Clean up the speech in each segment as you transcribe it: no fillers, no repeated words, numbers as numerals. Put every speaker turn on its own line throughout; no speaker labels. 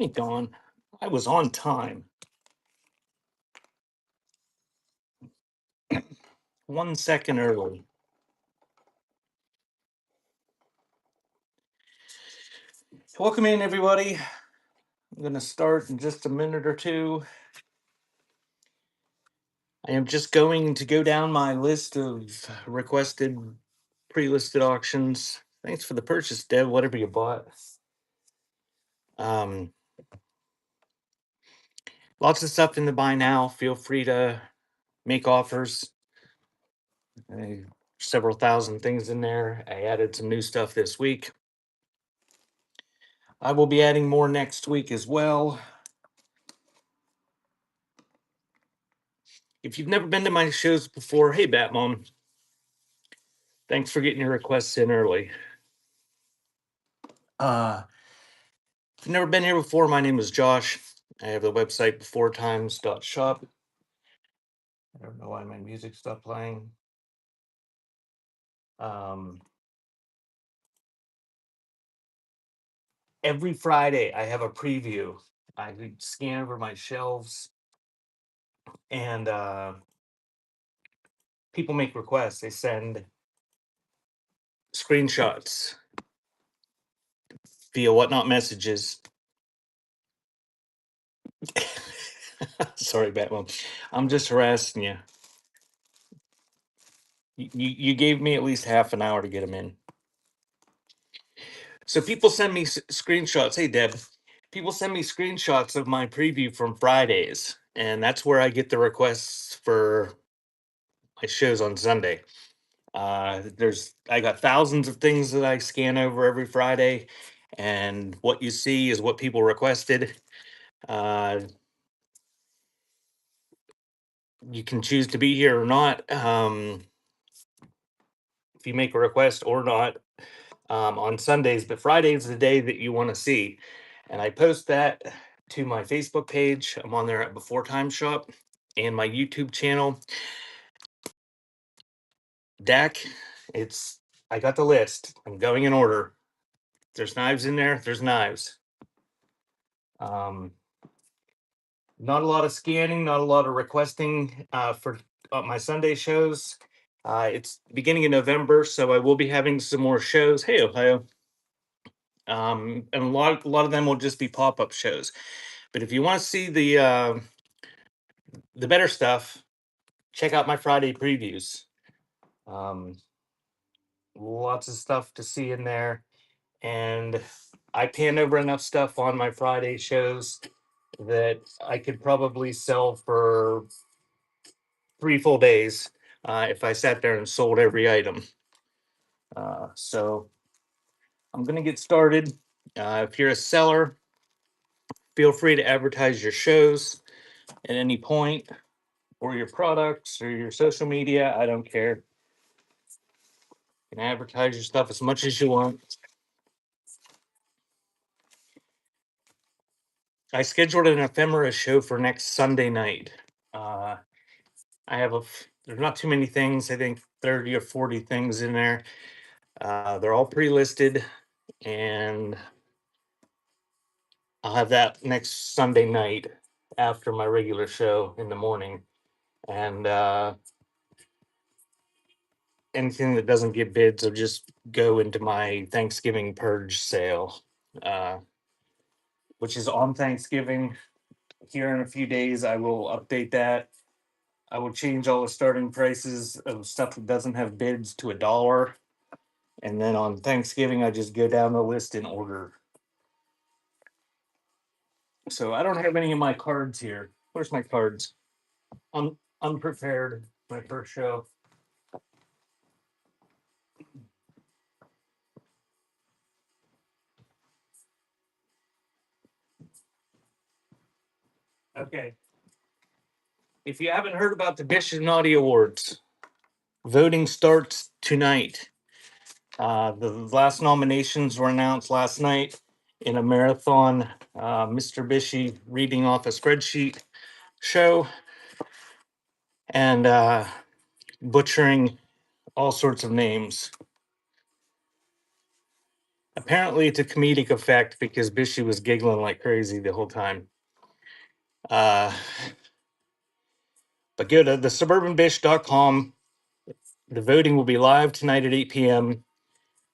Hey, Dawn. I was on time. 1 second early. Welcome in, everybody. I'm going to start in just a minute or two. I am just going to go down my list of requested pre-listed auctions. Thanks for the purchase, Deb, whatever you bought. Um, Lots of stuff in the buy now. Feel free to make offers. Several thousand things in there. I added some new stuff this week. I will be adding more next week as well. If you've never been to my shows before, hey, Batmom. Thanks for getting your requests in early. If you've never been here before, my name is Josh. I have the website beforetimes.shop. I don't know why my music stopped playing. Every Friday, I have a preview. I scan over my shelves, and people make requests. They send screenshots via whatnot messages. Sorry, Batman. I'm just harassing you. You gave me at least half an hour to get them in. So people send me screenshots. Hey, Deb, people send me screenshots of my preview from Fridays, and that's where I get the requests for my shows on Sunday. I got thousands of things that I scan over every Friday, and what you see is what people requested. You can choose to be here or not. If you make a request or not on Sundays, but Friday is the day that you want to see. And I post that to my Facebook page. I'm on there at Before Time Shop and my YouTube channel. Dak, I got the list. I'm going in order. There's knives in there. There's knives. Not a lot of scanning, not a lot of requesting for my Sunday shows. It's beginning of November, so I will be having some more shows. Hey, Ohio. And a lot of them will just be pop-up shows. But if you want to see the better stuff, check out my Friday previews. Um, Lots of stuff to see in there, and I pan over enough stuff on my Friday shows that I could probably sell for 3 full days if I sat there and sold every item. So I'm going to get started. If you're a seller, feel free to advertise your shows at any point, or your products or your social media. I don't care. You can advertise your stuff as much as you want. I scheduled an Ephemera show for next Sunday night. Uh, I have there's not too many things. I think 30 or 40 things in there. They're all pre-listed, and I'll have that next Sunday night after my regular show in the morning. And anything that doesn't get bids will just go into my Thanksgiving purge sale, uh, which is on Thanksgiving. Here in a few days, I will update that. I will change all the starting prices of stuff that doesn't have bids to $1. And then on Thanksgiving, I just go down the list in order. So I don't have any of my cards here. Where's my cards? I'm unprepared. My first show. Okay. If you haven't heard about the Bish and Naughty Awards, voting starts tonight. The last nominations were announced last night in a marathon Mr. Bishy reading off a spreadsheet show and butchering all sorts of names. Apparently, it's a comedic effect because Bishy was giggling like crazy the whole time. Uh, but go to thesuburbanbish.com. The voting will be live tonight at 8 p.m.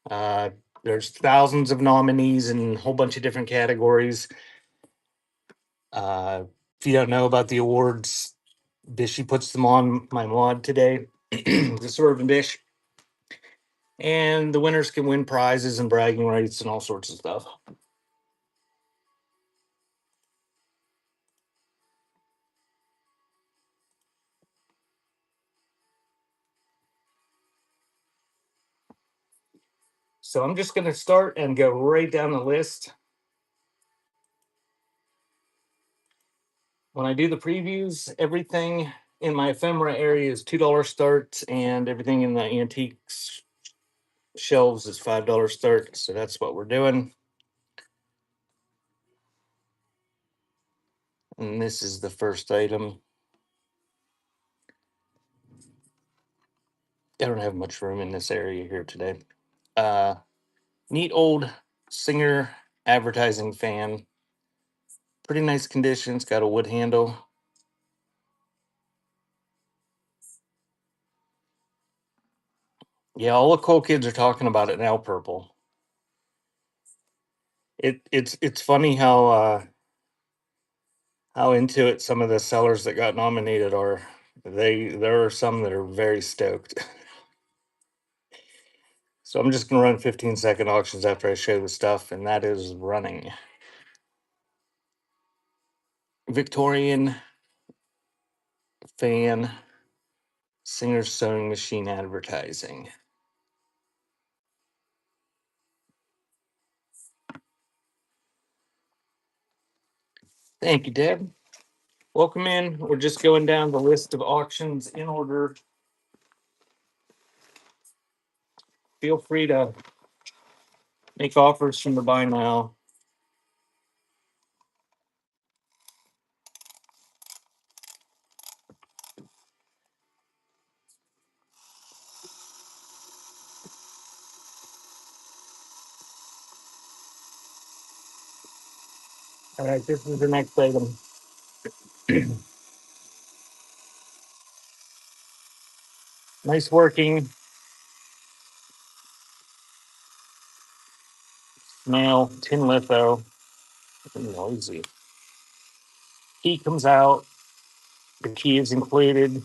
Uh, there's thousands of nominees in a whole bunch of different categories. If you don't know about the awards, Bishy puts them on my mod today, the Suburban Bish. And the winners can win prizes and bragging rights and all sorts of stuff. So I'm just going to start and go right down the list. When I do the previews, everything in my ephemera area is $2 starts, and everything in the antiques shelves is $5 start. So that's what we're doing. And this is the first item. I don't have much room in this area here today. Neat old Singer advertising fan. Pretty nice condition. It's got a wood handle. Yeah, all the cool kids are talking about it now. Purple. It's funny how into it some of the sellers that got nominated are. There are some that are very stoked. So I'm just gonna run 15-second auctions after I show the stuff, and that is running. Victorian fan Singer sewing machine advertising. Thank you, Deb. Welcome in. We're just going down the list of auctions in order. Feel free to make offers from the buy now. All right, this is the next item. Nice working nail tin litho. Noisy. Key comes out. The key is included.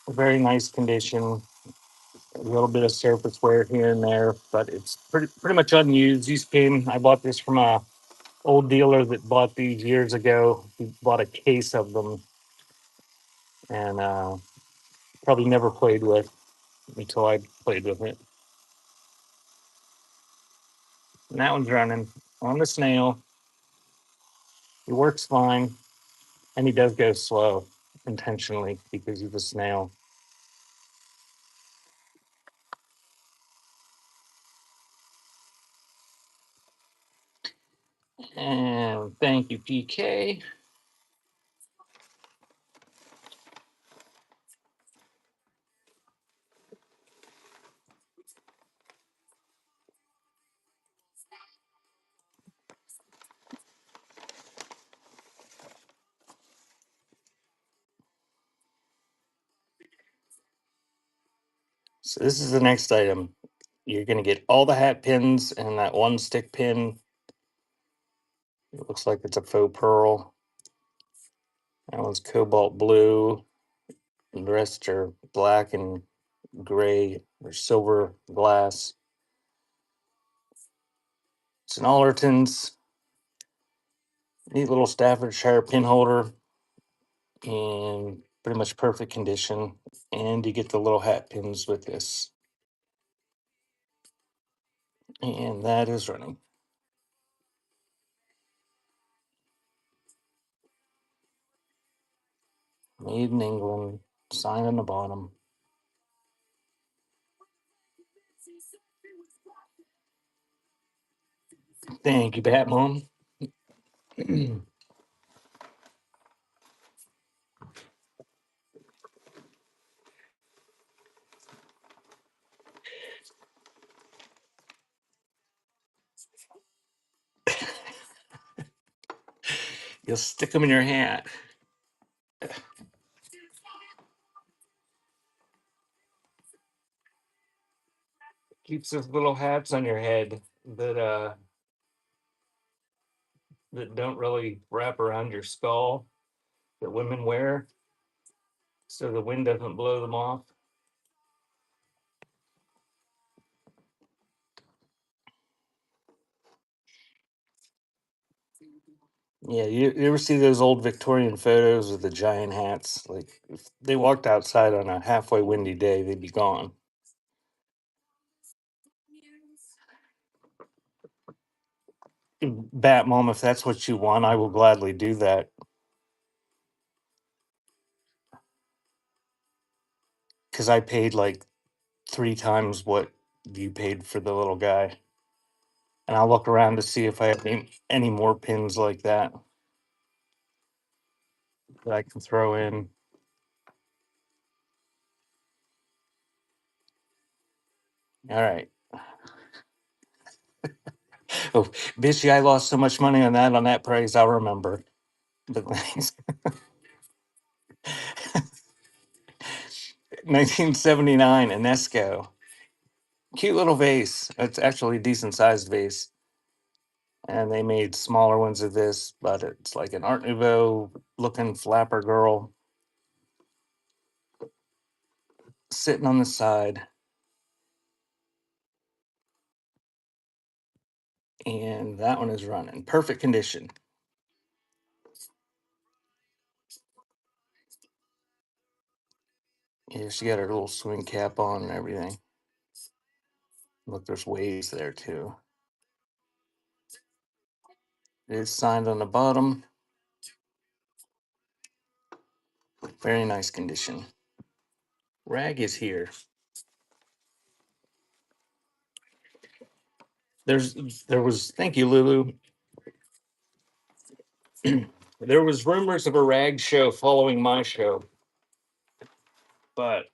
Very nice condition. A little bit of surface wear here and there, but it's pretty much unused. These came. I bought this from a old dealer that bought these years ago. He bought a case of them, and probably never played with until I played with it. And that one's running on the snail. He works fine, and he does go slow intentionally because he's a snail. And thank you, PK. So this is the next item. You're going to get all the hat pins and that one stick pin. It looks like it's a faux pearl. That one's cobalt blue. The rest are black and gray or silver glass. It's an Allerton's. Neat little Staffordshire pin holder in pretty much perfect condition. And you get the little hat pins with this. And that is running. Made in England. Sign on the bottom. Thank you, Batmom. You'll stick them in your hat. Keeps those little hats on your head that don't really wrap around your skull that women wear so the wind doesn't blow them off. Yeah, you ever see those old Victorian photos with the giant hats? Like, if they walked outside on a halfway windy day, they'd be gone. Bat Mom, if that's what you want, I will gladly do that. Because I paid like 3 times what you paid for the little guy. And I'll look around to see if I have any more pins like that that I can throw in. All right. Oh, bitchy, I lost so much money on that price. I'll remember. But thanks. 1979, Enesco. Cute little vase. It's actually a decent sized vase. And they made smaller ones of this, but it's like an Art Nouveau looking flapper girl sitting on the side. And that one is running. Perfect condition. Yeah, she got her little swing cap on and everything. Look, there's waves there too. It is signed on the bottom. Very nice condition. Rag is here. There was thank you, Lulu. There was rumors of a rag show following my show, but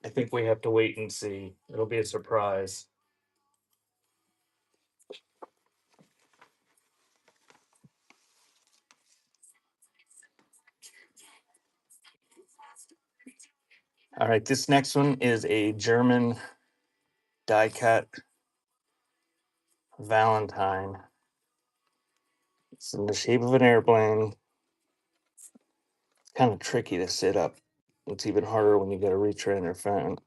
I think we have to wait and see. It'll be a surprise. All right, this next one is a German die cut Valentine. It's in the shape of an airplane. Kind of tricky to sit up. It's even harder when you got to reach around your phone.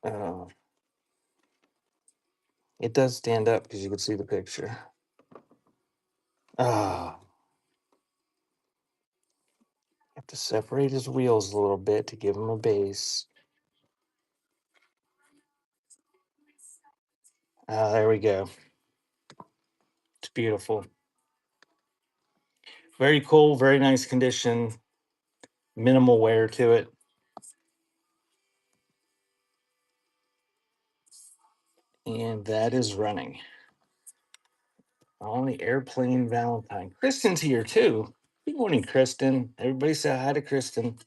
It does stand up because you can see the picture. Ah, have to separate his wheels a little bit to give him a base. Ah, there we go. It's beautiful. Very cool, very nice condition, minimal wear to it. And that is running on the airplane Valentine. Kristen's here too. Good morning, Kristen. Everybody say hi to Kristen.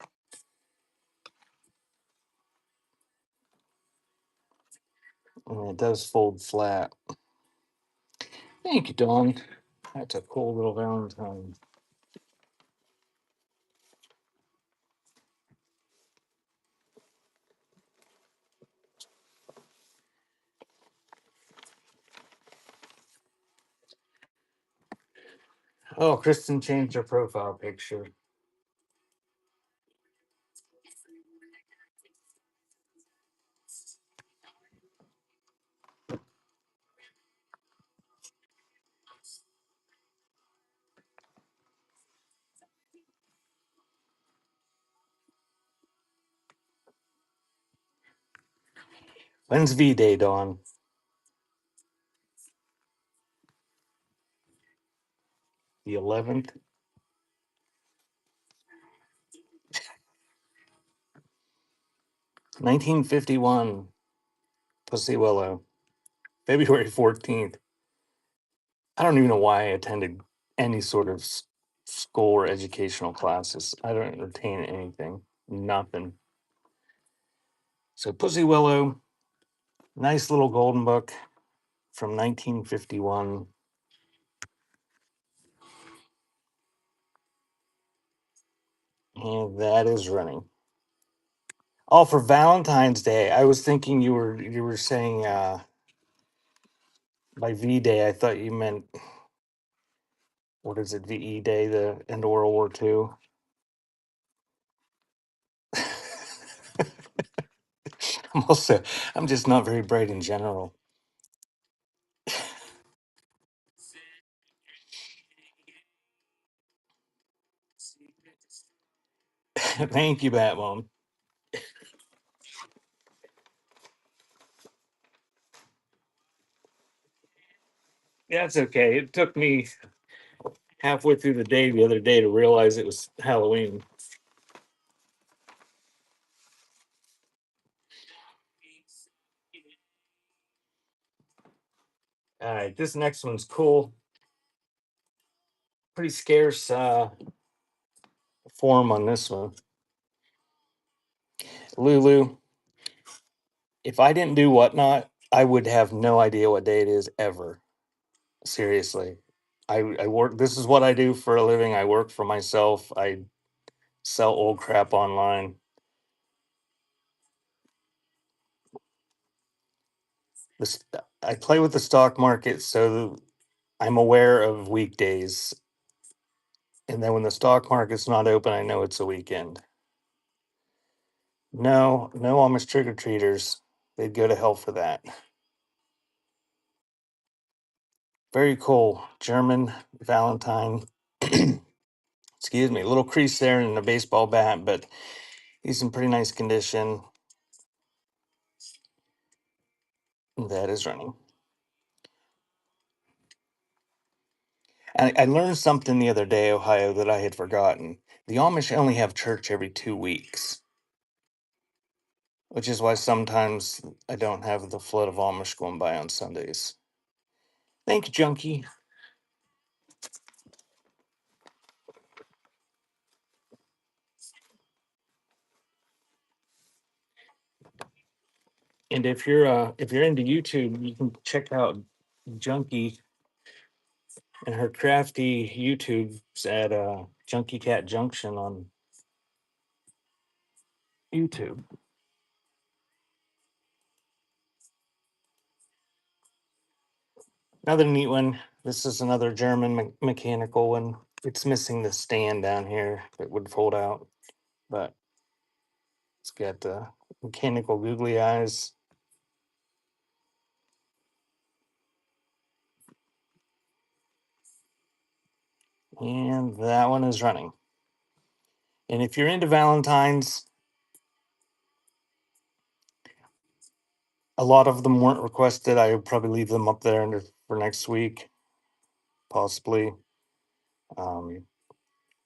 And it does fold flat. Thank you, Dawn. That's a cool little Valentine. Oh, Kristen changed her profile picture. When's V Day, Dawn? The 11th? 1951. Pussy Willow. February 14th. I don't even know why I attended any sort of school or educational classes. I don't retain anything. Nothing. So Pussy Willow, nice little golden book from 1951. And that is running. Oh, for Valentine's Day. I was thinking you were saying by V Day. I thought you meant, what is it, VE Day, the end of World War II. I'm also I'm just not very bright in general. Thank you, Batmom. That's okay. It took me halfway through the day the other day to realize it was Halloween. All right, this next one's cool. Pretty scarce form on this one. Lulu, if I didn't do whatnot, I would have no idea what day it is ever. Seriously. I work, this is what I do for a living. I work for myself. I sell old crap online. This, I play with the stock market, so I'm aware of weekdays. And then when the stock market's not open, I know it's a weekend. No, no Amish trick or treaters. They'd go to hell for that. Very cool. German Valentine. Excuse me. A little crease there in the baseball bat, but he's in pretty nice condition. That is running. I learned something the other day, Ohio, that I had forgotten. The Amish only have church every 2 weeks, which is why sometimes I don't have the flood of Amish going by on Sundays. Thank you, Junkie. And if you're into YouTube, you can check out Junkie and her crafty YouTubes at Junkie Cat Junction on YouTube. Another neat one. This is another German mechanical one. It's missing the stand down here that would fold out, but it's got mechanical googly eyes. And that one is running. And if you're into Valentine's, a lot of them weren't requested. I would probably leave them up there for next week, possibly. Um,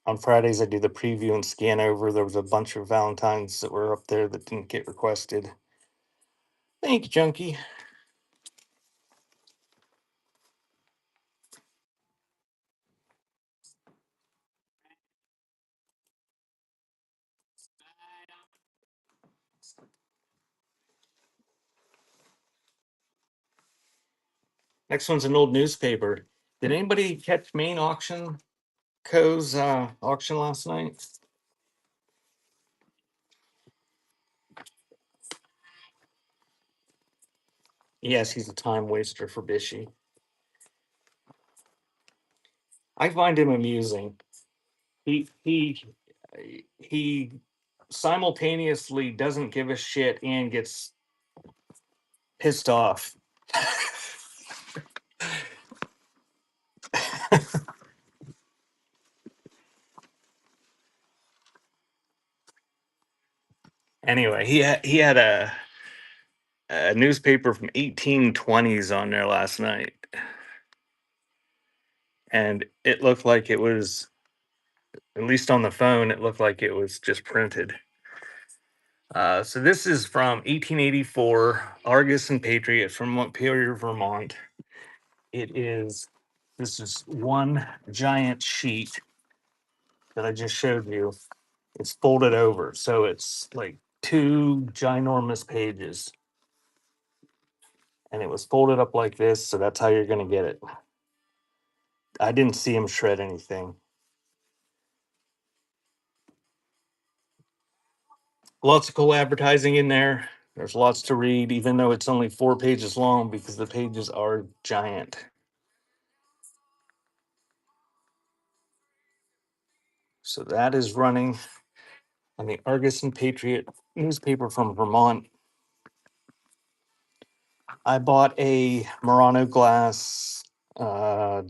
on Fridays, I do the preview and scan over. There was a bunch of Valentines that were up there that didn't get requested. Thank you, Junkie. Next one's an old newspaper. Did anybody catch Maine Auction Co.'s auction last night? Yes, he's a time waster for Bishy. I find him amusing. He simultaneously doesn't give a shit and gets pissed off. Anyway, he had a newspaper from 1820s on there last night, and it looked like it was, at least on the phone, it looked like it was just printed. So this is from 1884, Argus and Patriot from Montpelier, Vermont. This is one giant sheet that I just showed you. It's folded over, so it's like two ginormous pages, and it was folded up like this, so that's how you're going to get it. I didn't see him shred anything. Lots of cool advertising in there. There's lots to read, even though it's only 4 pages long because the pages are giant. So that is running on the Argus and Patriot newspaper from Vermont. I bought a Murano glass uh,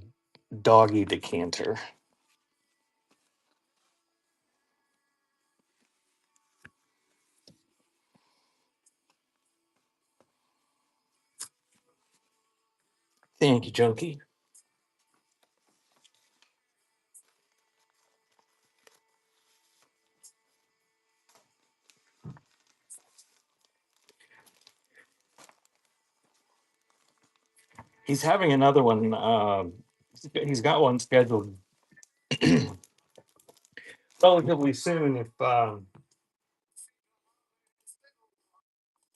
doggy decanter. Thank you, Junkie. He's having another one. He's got one scheduled relatively soon.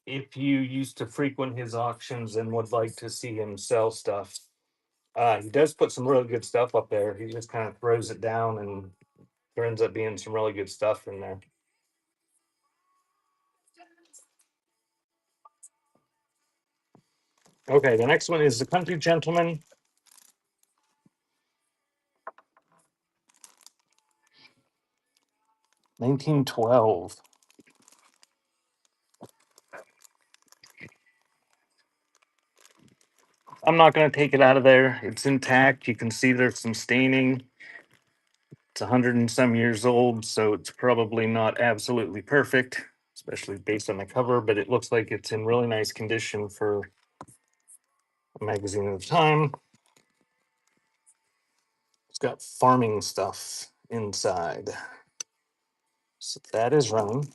If you used to frequent his auctions and would like to see him sell stuff, he does put some really good stuff up there. He just kind of throws it down, and there ends up being some really good stuff in there. Okay, the next one is The Country Gentleman. 1912. I'm not going to take it out of there. It's intact. You can see there's some staining. It's 100 and some years old, so it's probably not absolutely perfect, especially based on the cover, but it looks like it's in really nice condition for a magazine of the time. It's got farming stuff inside. So that is running.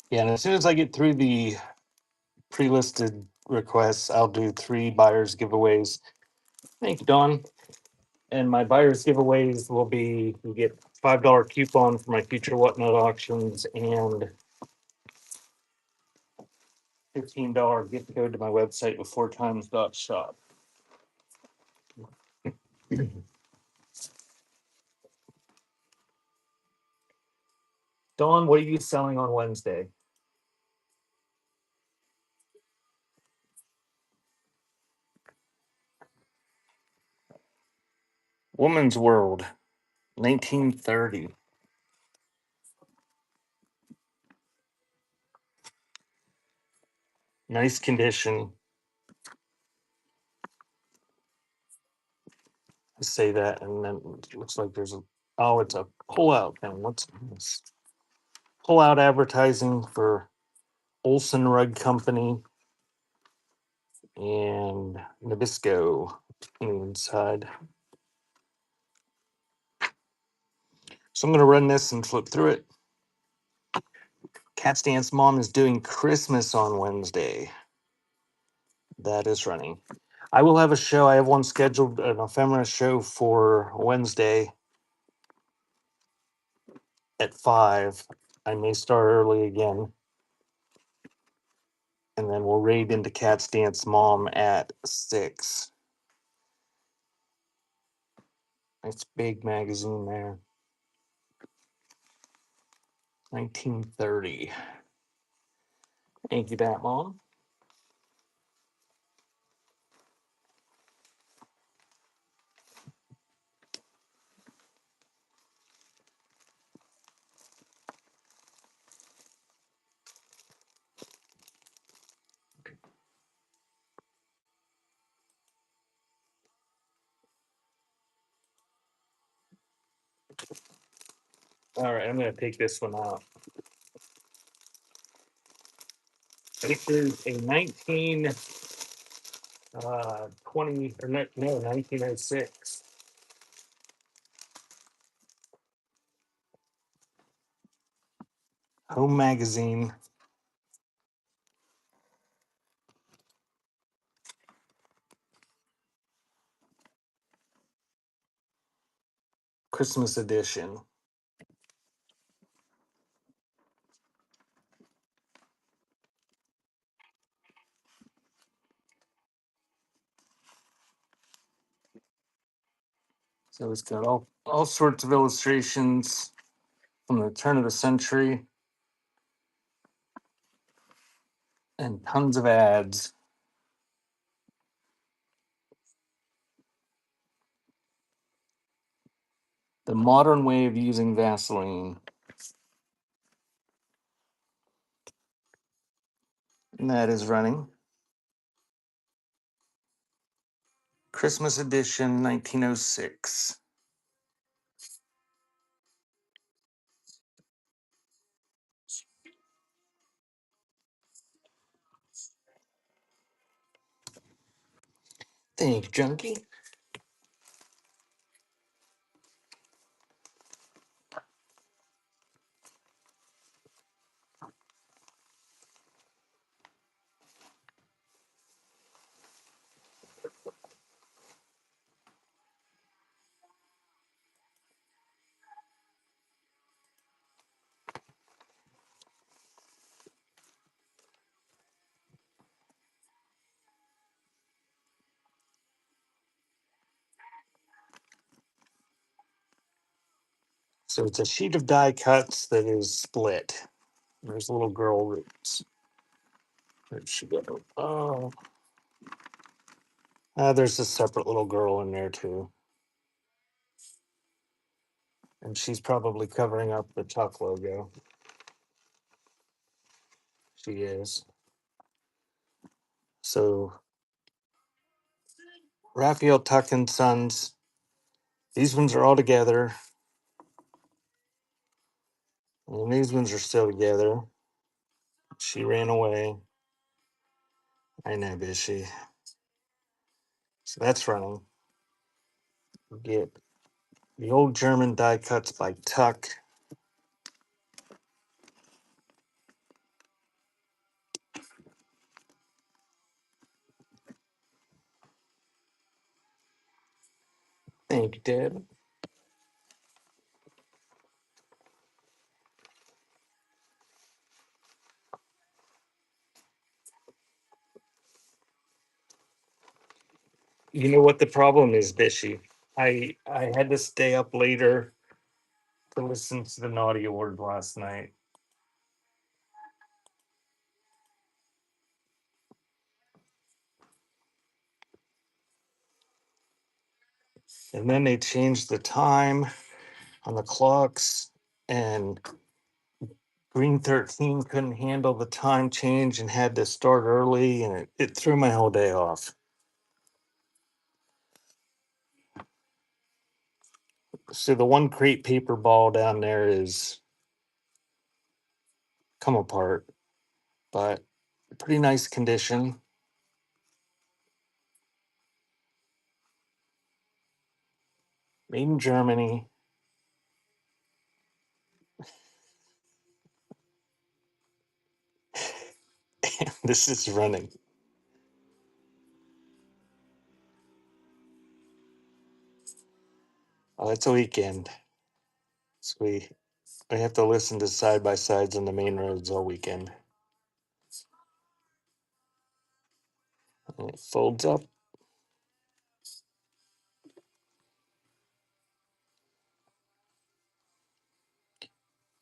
Yeah, and as soon as I get through the pre-listed requests, I'll do 3 buyers giveaways. Thank you, Dawn. And my buyers giveaways will be, you get $5 coupon for my future whatnot auctions and $15 gift code to my website before times.shop. Dawn, what are you selling on Wednesday? Woman's World, 1930. Nice condition. I say that, and then it looks like there's a, oh, it's a pullout. And what's this? Pullout advertising for Olson Rug Company and Nabisco inside. So I'm going to run this and flip through it. Cat's Dance Mom is doing Christmas on Wednesday. That is running. I will have a show. I have one scheduled, an Ephemera show for Wednesday at 5. I may start early again. And then we'll raid into Cat's Dance Mom at 6. Nice big magazine there. 1930. Thank you, Bat Mom. All right, I'm going to take this one out. This is a 1920 or no 1906 home magazine. Christmas edition. So it's got all sorts of illustrations from the turn of the century and tons of ads. The modern way of using Vaseline. And that is running. Christmas edition 1906. Thank you, Junkie. So it's a sheet of die cuts that is split. There's little girl roots. Where'd she go? Oh, there's a separate little girl in there too. And she's probably covering up the Tuck logo. She is. So Raphael Tuck and Sons. These ones are all together. And these ones are still together. She ran away. I know, Bishy. So that's running. We get the old German die cuts by Tuck. Thank you, Dad. You know what the problem is, Bishy? I had to stay up later to listen to the Naughty Award last night. And then they changed the time on the clocks, and Green 13 couldn't handle the time change and had to start early, and it threw my whole day off. So the one crate paper ball down there is come apart, but pretty nice condition. Made in Germany. This is running. Oh, it's a weekend. So we have to listen to side by sides on the main roads all weekend. And it folds up.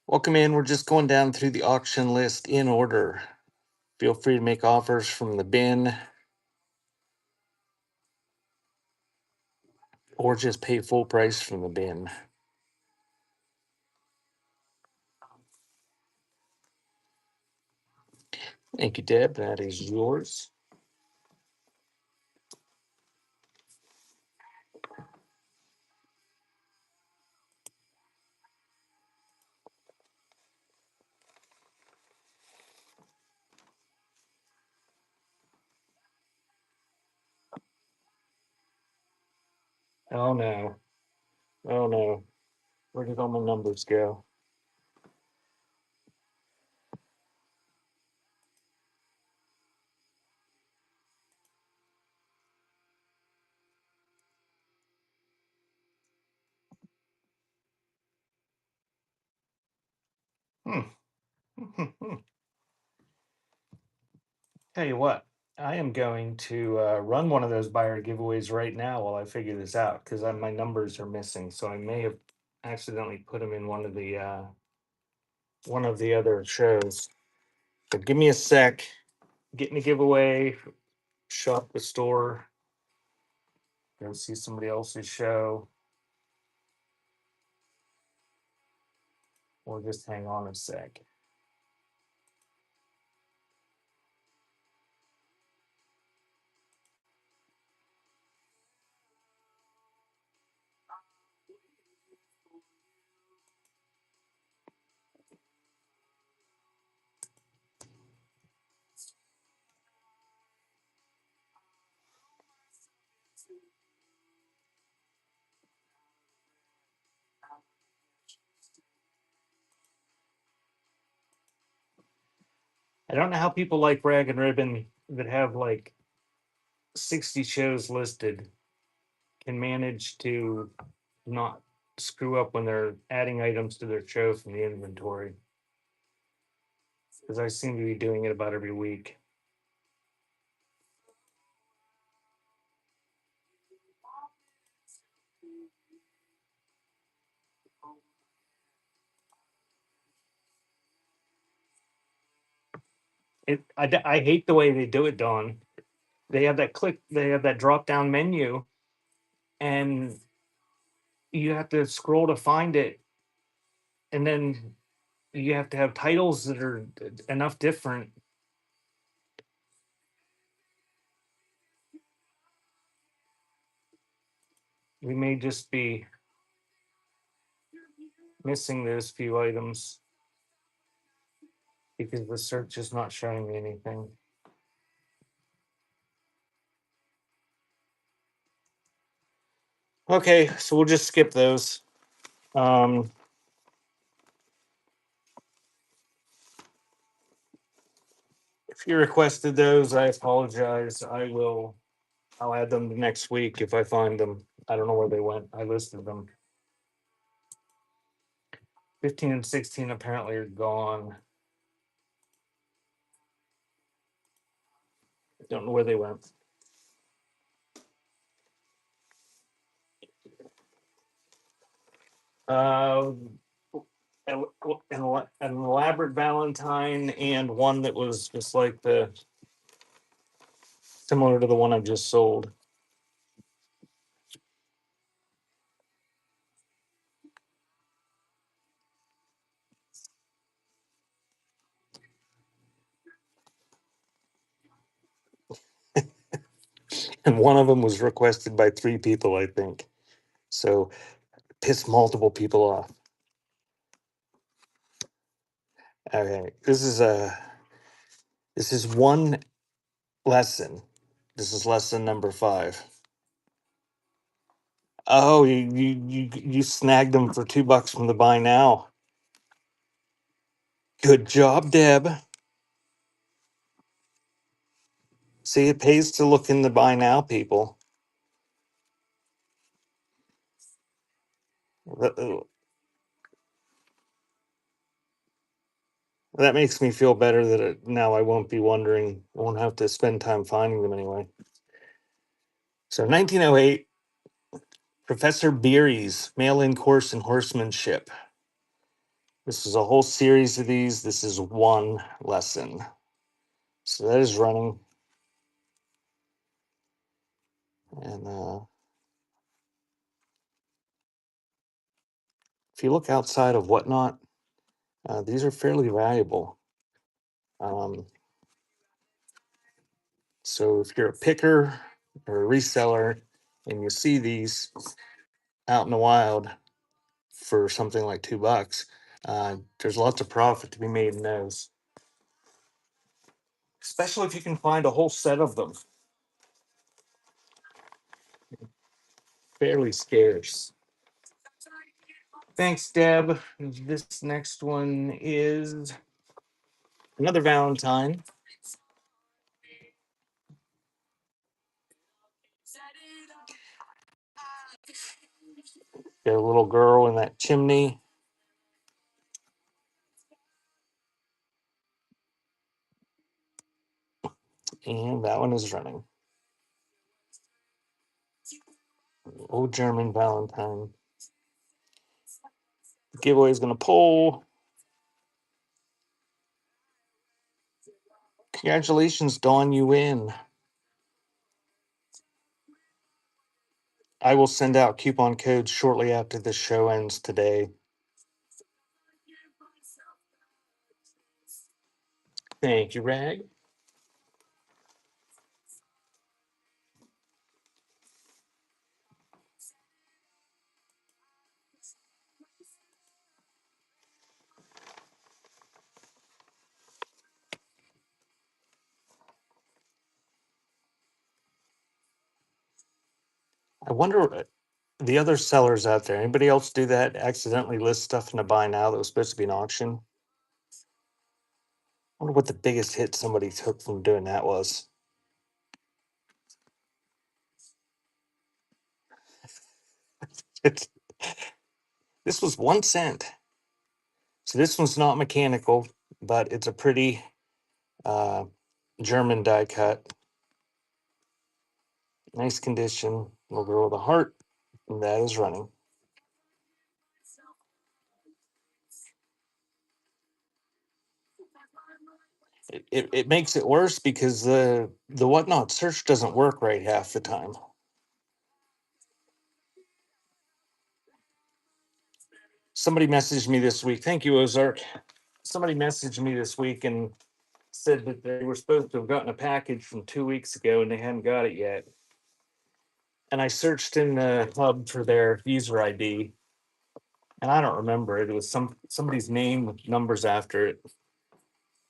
Welcome in. We're just going down through the auction list in order. Feel free to make offers from the bin or just pay full price from the bin. Thank you, Deb. That is yours. Oh no. Oh no. Where did all my numbers go? Hmm. Tell you what, I am going to run one of those buyer giveaways right now while I figure this out because my numbers are missing. So I may have accidentally put them in one of the other shows. But give me a sec. Getting a giveaway. Shop the store. Go see somebody else's show. Or just hang on a sec. I don't know how people like Rag and Ribbon that have like 60 shows listed can manage to not screw up when they're adding items to their show from the inventory. Because I seem to be doing it about every week. I hate the way they do it, Dawn. They have that drop down menu, and you have to scroll to find it, and then you have to have titles that are enough different. We may just be missing those few items because the search is not showing me anything. Okay, so we'll just skip those. Um, if you requested those, I apologize. I'll add them next week if I find them. I don't know where they went. I listed them. 15 and 16 apparently are gone. Don't know where they went. Uh, an elaborate Valentine and one that was just like the similar to the one I just sold. And one of them was requested by 3 people, I think. So pissed multiple people off. Okay, this is one lesson. This is lesson number 5. Oh, you snagged them for $2 from the buy now. Good job, Deb. See, it pays to look in the buy now, people. That that makes me feel better that now I won't be wondering. I won't have to spend time finding them anyway. So 1908, Professor Beery's mail-in course in horsemanship. This is a whole series of these. This is one lesson. So that is running. And if you look outside of Whatnot, these are fairly valuable. Um, so if you're a picker or a reseller and you see these out in the wild for something like $2, there's lots of profit to be made in those, especially if you can find a whole set of them. Fairly scarce. Thanks, Deb. This next one is another Valentine. Got a little girl in that chimney. And that one is running. Old German Valentine. The giveaway is going to pull. Congratulations, Dawn, you win. I will send out coupon codes shortly after the show ends today. Thank you, Rag. I wonder the other sellers out there, anybody else do that? Accidentally list stuff in a buy now that was supposed to be an auction? I wonder what the biggest hit somebody took from doing that was. It's, this was 1 cent. So this one's not mechanical, but it's a pretty uh, German die cut. Nice condition. Little girl with a heart. And that is running. It makes it worse because the whatnot search doesn't work right half the time. Somebody messaged me this week. Thank you, Ozark. Somebody messaged me this week and said that they were supposed to have gotten a package from 2 weeks ago and they hadn't got it yet. And I searched in the hub for their user ID, and I don't remember it. It was somebody's name with numbers after it,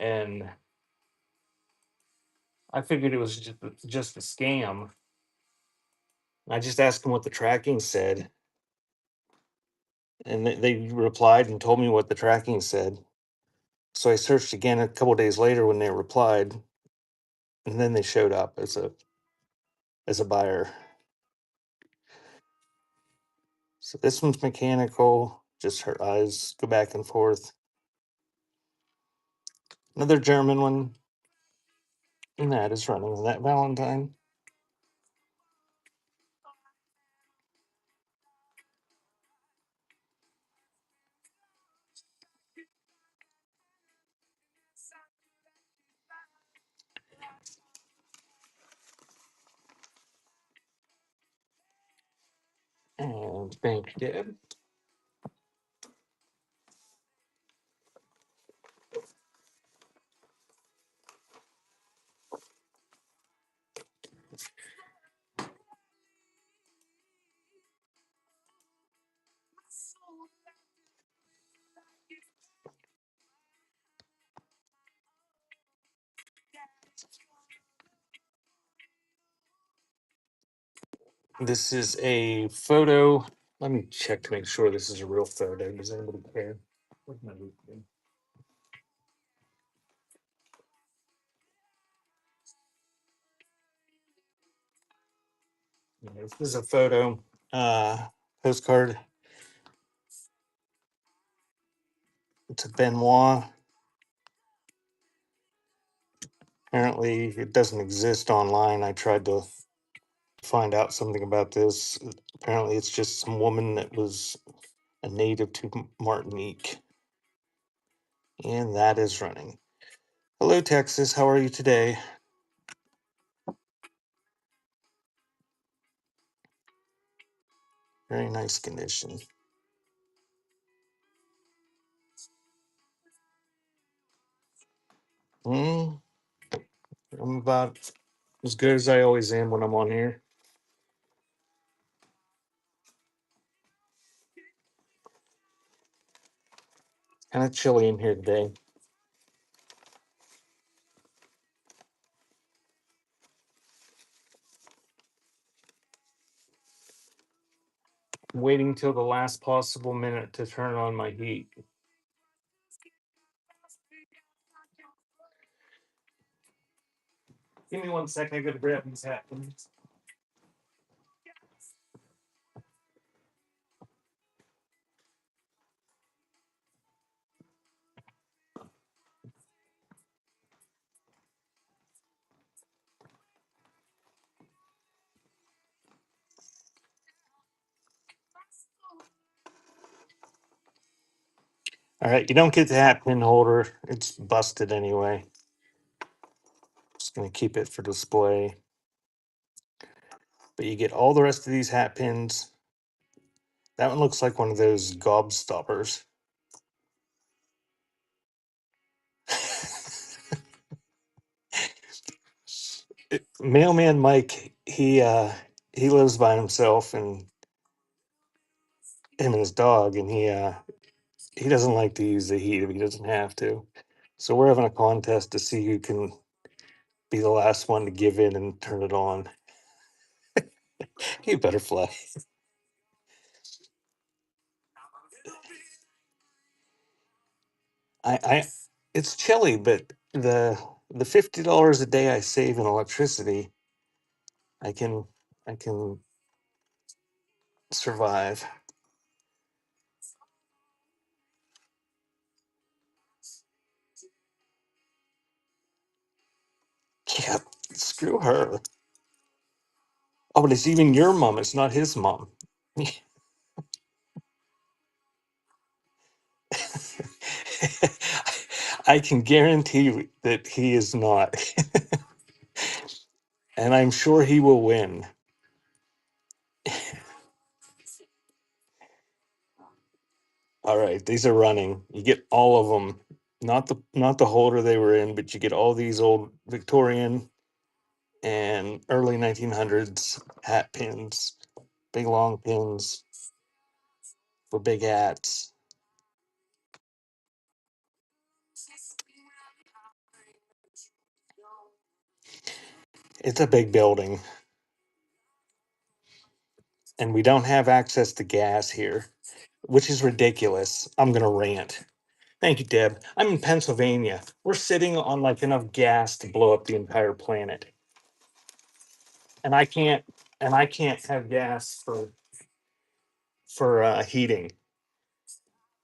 and I figured it was just a scam. I just asked them what the tracking said, and they replied and told me what the tracking said. So I searched again a couple days later when they replied, and then they showed up as a buyer. So this one's mechanical, just her eyes go back and forth. Another German one, and that is running. Is that Valentine? And thank you, Deb. This is a photo. Let me check to make sure this is a real photo. Does anybody care? Where's my loop bin? Yeah, this is a photo postcard. It's a Benoit. Apparently, it doesn't exist online. I tried to find out something about this. Apparently, it's just some woman that was a native to Martinique. And that is running. Hello, Texas. How are you today? Very nice condition. Mm, I'm about as good as I always am when I'm on here. Kind of chilly in here today. I'm waiting till the last possible minute to turn on my heat. Give me 1 second. I gotta grab these happenings. All right, you don't get the hat pin holder. It's busted anyway. Just going to keep it for display. But you get all the rest of these hat pins. That one looks like one of those gobstoppers. Mailman Mike, he lives by himself, and him and his dog, and he doesn't like to use the heat if he doesn't have to. So we're having a contest to see who can be the last one to give in and turn it on. Hey, butterfly. I it's chilly, but the $50 a day I save in electricity, I can I can survive. Yeah, screw her. Oh, but it's even your mom. It's not his mom. I can guarantee you that he is not. And I'm sure he will win. All right, these are running. You get all of them. Not the holder they were in, but you get all these old Victorian and early 1900s hat pins, big long pins for big hats. It's a big building, and we don't have access to gas here, which is ridiculous. I'm gonna rant. Thank you, Deb. I'm in Pennsylvania. We're sitting on like enough gas to blow up the entire planet, and I can't have gas for heating.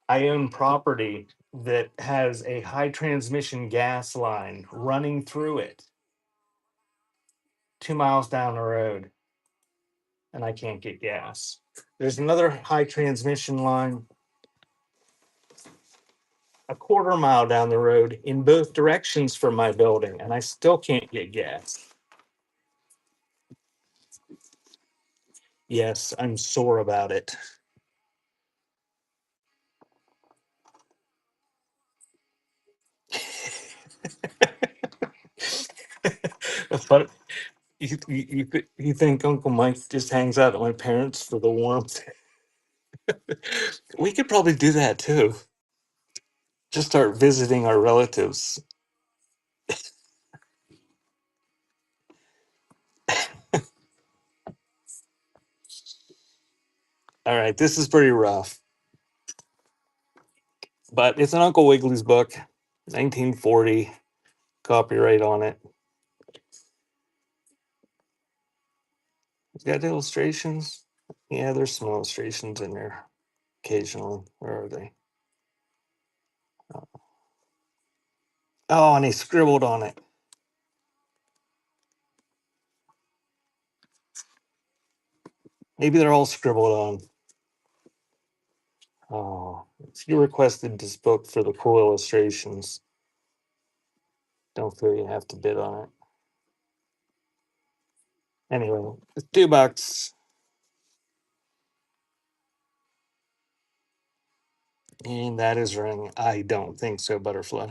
I own property that has a high transmission gas line running through it 2 miles down the road, and I can't get gas. There's another high transmission line a quarter mile down the road in both directions from my building, and I still can't get gas. Yes, I'm sore about it. But you think Uncle Mike just hangs out at my parents for the warmth? We could probably do that too. Just start visiting our relatives. All right, this is pretty rough, but it's an Uncle Wigglies book, 1940, copyright on it. It's got illustrations. Yeah, there's some illustrations in there occasionally. Where are they? Oh, and he scribbled on it. Maybe they're all scribbled on. Oh, if you requested this book for the cool illustrations, don't feel you have to bid on it. Anyway, it's $2. And that is ring. I don't think so, Butterfly.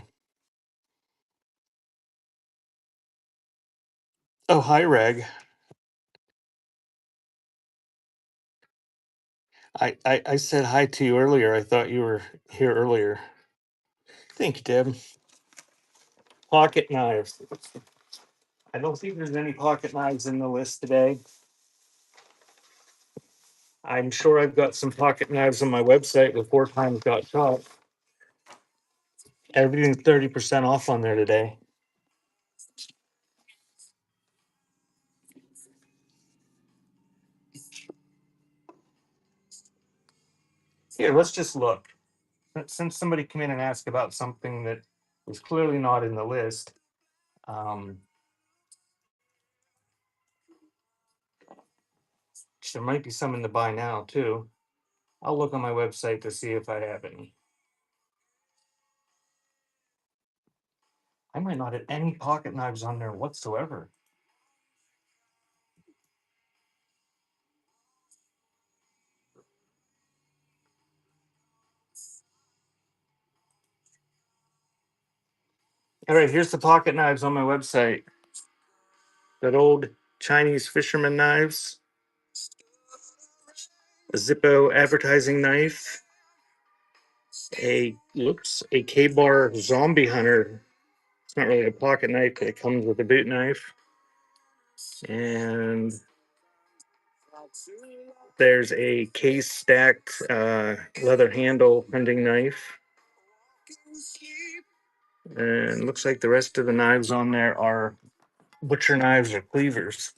Oh, hi, Reg. I said hi to you earlier. I thought you were here earlier. Thank you, Deb. Pocket knives. I don't think there's any pocket knives in the list today. I'm sure I've got some pocket knives on my website with 4 times got shot. Everything's 30% off on there today. Here, let's just look. Since somebody came in and asked about something that was clearly not in the list, um, there might be some in the buy now too. I'll look on my website to see if I have any. I might not have any pocket knives on there whatsoever. All right, here's the pocket knives on my website. That old Chinese fisherman knives, a Zippo advertising knife, a K-bar zombie hunter. It's not really a pocket knife, but it comes with a boot knife. And there's a case stacked leather handle hunting knife. And looks like the rest of the knives on there are butcher knives or cleavers.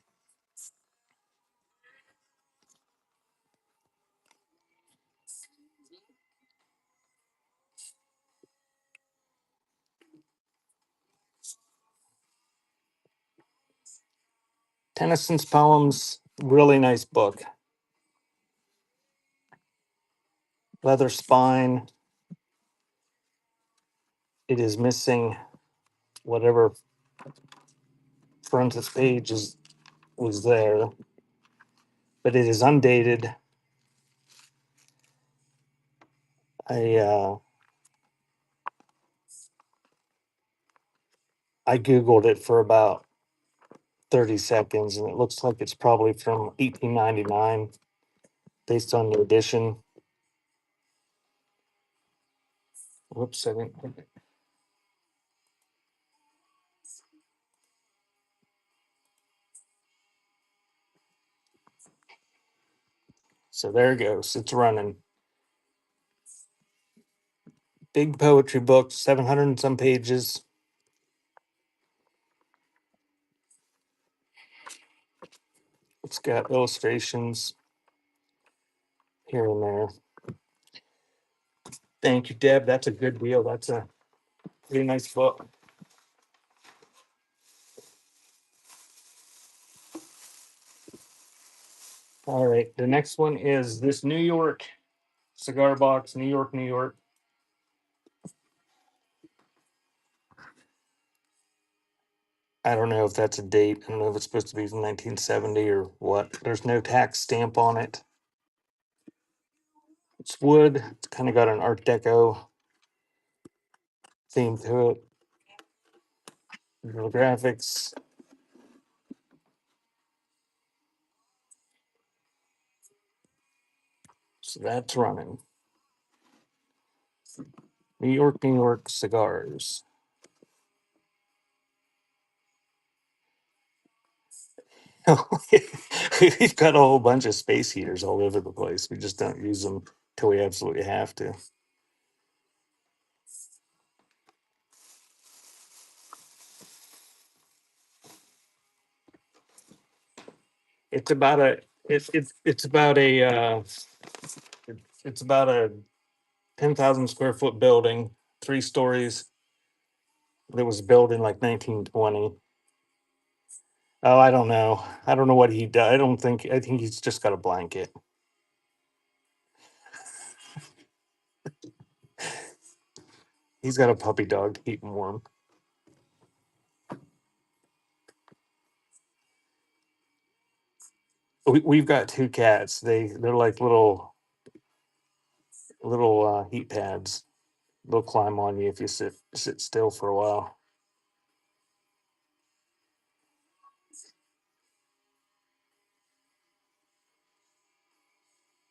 Tennyson's Poems, really nice book. Leather spine. It is missing whatever frontispiece was there, but it is undated. I I googled it for about 30 seconds, and it looks like it's probably from 1899, based on the edition. Whoops, I didn't. So there it goes. It's running. Big poetry book, 700 and some pages. It's got illustrations here and there. Thank you, Deb. That's a good deal. That's a pretty nice book. All right. The next one is this New York cigar box, New York, New York. I don't know if that's a date. I don't know if it's supposed to be from 1970 or what. There's no tax stamp on it. It's wood. It's kind of got an Art Deco theme to it. Visual graphics. So that's running. New York cigars. We've got a whole bunch of space heaters all over the place. We just don't use them till we absolutely have to. It's about a it's about a it's about a 10,000 square foot building, 3 stories. That was built in like 1920. Oh, I don't know. I don't know what he does. I think he's just got a blanket. He's got a puppy dog to keep him warm. We've got 2 cats. They're like little heat pads. They'll climb on you if you sit still for a while.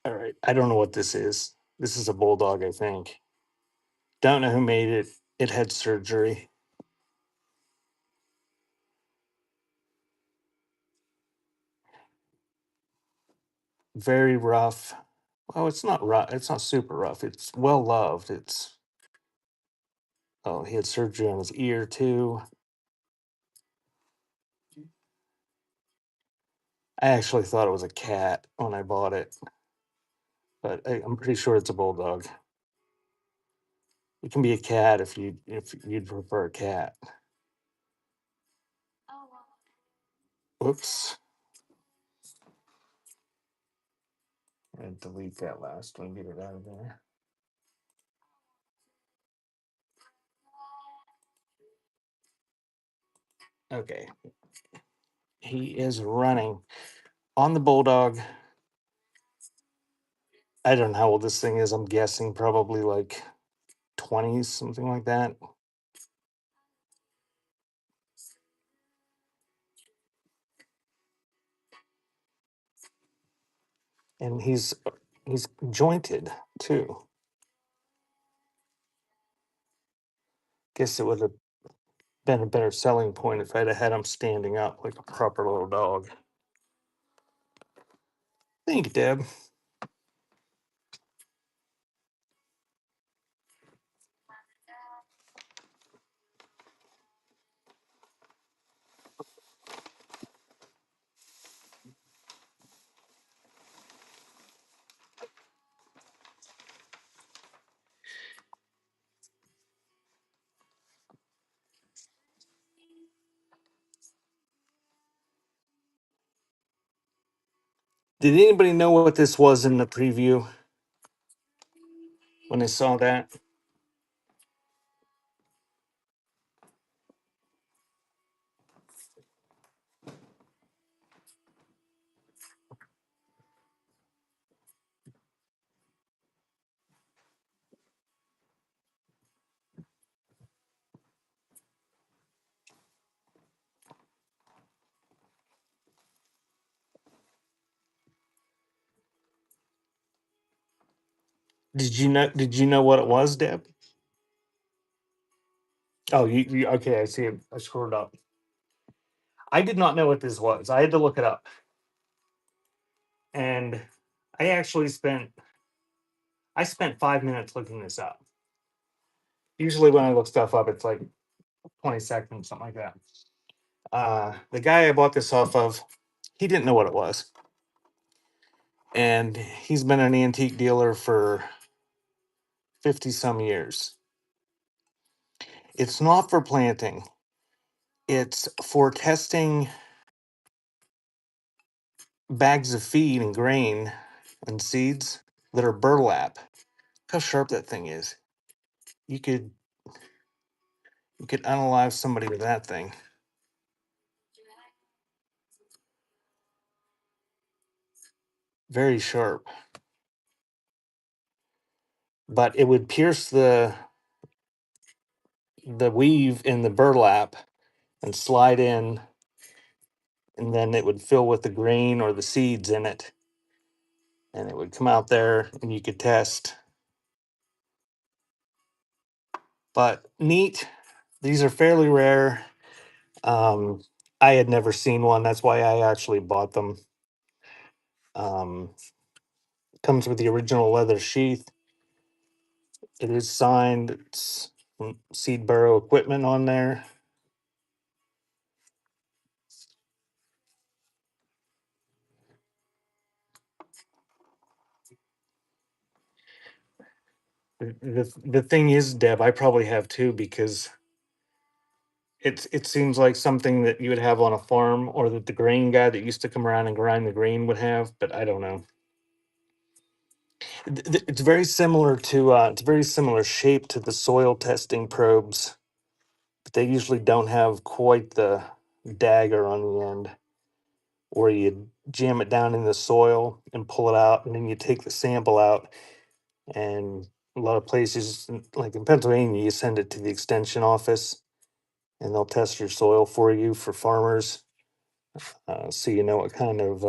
All right. I don't know what this is. This is a bulldog, I think. Don't know who made it. It had surgery. Very rough. Oh, it's not rough. It's not super rough. It's well loved. It's Oh, he had surgery on his ear too. I actually thought it was a cat when I bought it, but I'm pretty sure it's a bulldog. It can be a cat if you'd prefer a cat. Oops. And delete that last one. Get it out of there. Okay. He is running on the bulldog. I don't know how old this thing is. I'm guessing probably like 20s, something like that. And he's jointed too. Guess it would have been a better selling point if I'd have had him standing up like a proper little dog. Thank you, Deb. Did anybody know what this was in the preview when they saw that? Did you know what it was, Deb? Oh, you okay, I see it. I screwed up. I did not know what this was. I had to look it up. And I actually spent 5 minutes looking this up. Usually when I look stuff up, it's like 20 seconds, something like that. The guy I bought this off of, he didn't know what it was. And he's been an antique dealer for 50 some years. It's not for planting, it's for testing bags of feed and grain and seeds that are burlap. Look how sharp that thing is. You could unalive somebody with that thing. Very sharp. But it would pierce the weave in the burlap and slide in, and then it would fill with the grain or the seeds in it, and it would come out there and you could test. But neat. These are fairly rare. I had never seen one. That's why I actually bought them. Um, Comes with the original leather sheath. It is signed. It's Seed Burrow Equipment on there. The thing is, Deb, I probably have two because it seems like something that you would have on a farm or that the grain guy that used to come around and grind the grain would have, but I don't know. It's very similar to it's very similar shape to the soil testing probes, but they usually don't have quite the dagger on the end where you jam it down in the soil and pull it out, and then you take the sample out. And a lot of places, like in Pennsylvania, you send it to the extension office and they'll test your soil for you for farmers, so you know what kind of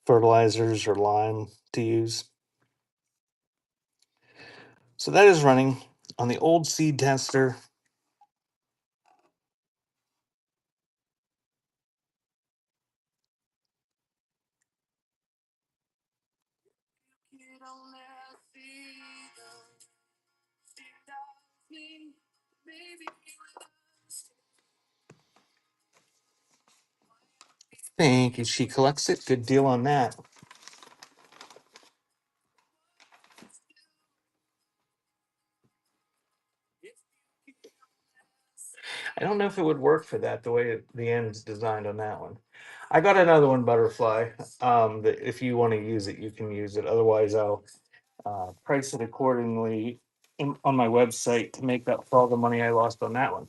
fertilizers or lime to use. So that is running on the old seed tester. Thank you. She collects it. Good deal on that. I don't know if it would work for that the way the end's designed on that one. I got another one, butterfly. That if you want to use it, you can use it. Otherwise, I'll price it accordingly on my website to make up for all the money I lost on that one.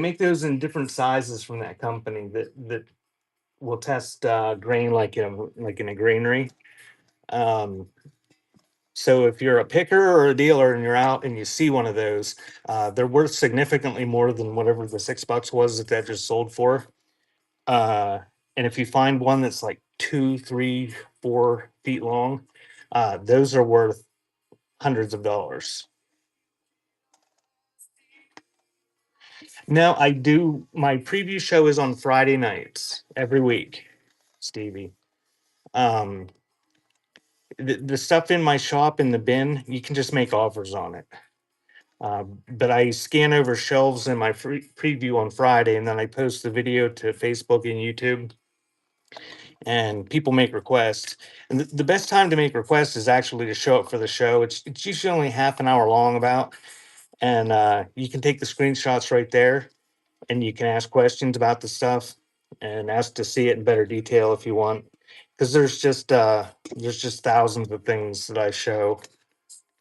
make those in different sizes from that company that will test grain like in a granary. Um, so if you're a picker or a dealer and you're out and you see one of those, they're worth significantly more than whatever the $6 was that just sold for. Uh, and if you find one that's like 2, 3, 4 feet long, those are worth hundreds of dollars. No, I do. My preview show is on Friday nights every week, Stevie. Um, the stuff in my shop in the bin, you can just make offers on it. But I scan over shelves in my preview on Friday, and then I post the video to Facebook and YouTube, and people make requests. And the best time to make requests is actually to show up for the show. It's usually only half an hour long, about, and you can take the screenshots right there, and you can ask questions about the stuff and ask to see it in better detail if you want. Because there's just thousands of things that I show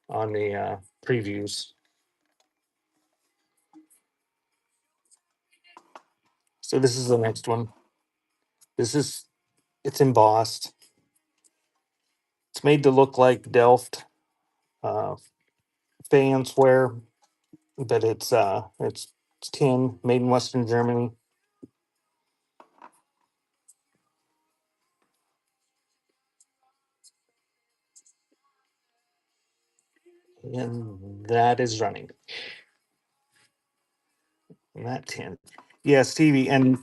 on the previews. So this is the next one. This is it's embossed. It's made to look like Delft uh, fansware, but it's tin, made in Western Germany, and that is running in that tin. Yeah, Stevie, and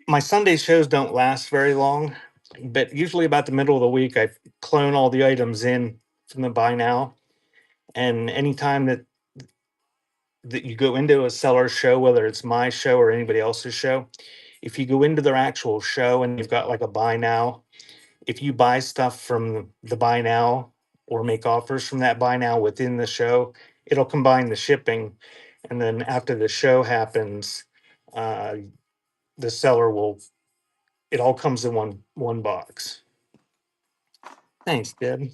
my Sunday shows don't last very long, but usually about the middle of the week, I clone all the items in from the buy now, and anytime that you go into a seller show, whether it's my show or anybody else's show, if you go into their actual show and you've got like a buy now, if you buy stuff from the buy now or make offers from that buy now within the show, it'll combine the shipping. And then after the show happens, uh, the seller will, it all comes in one box. Thanks, Deb.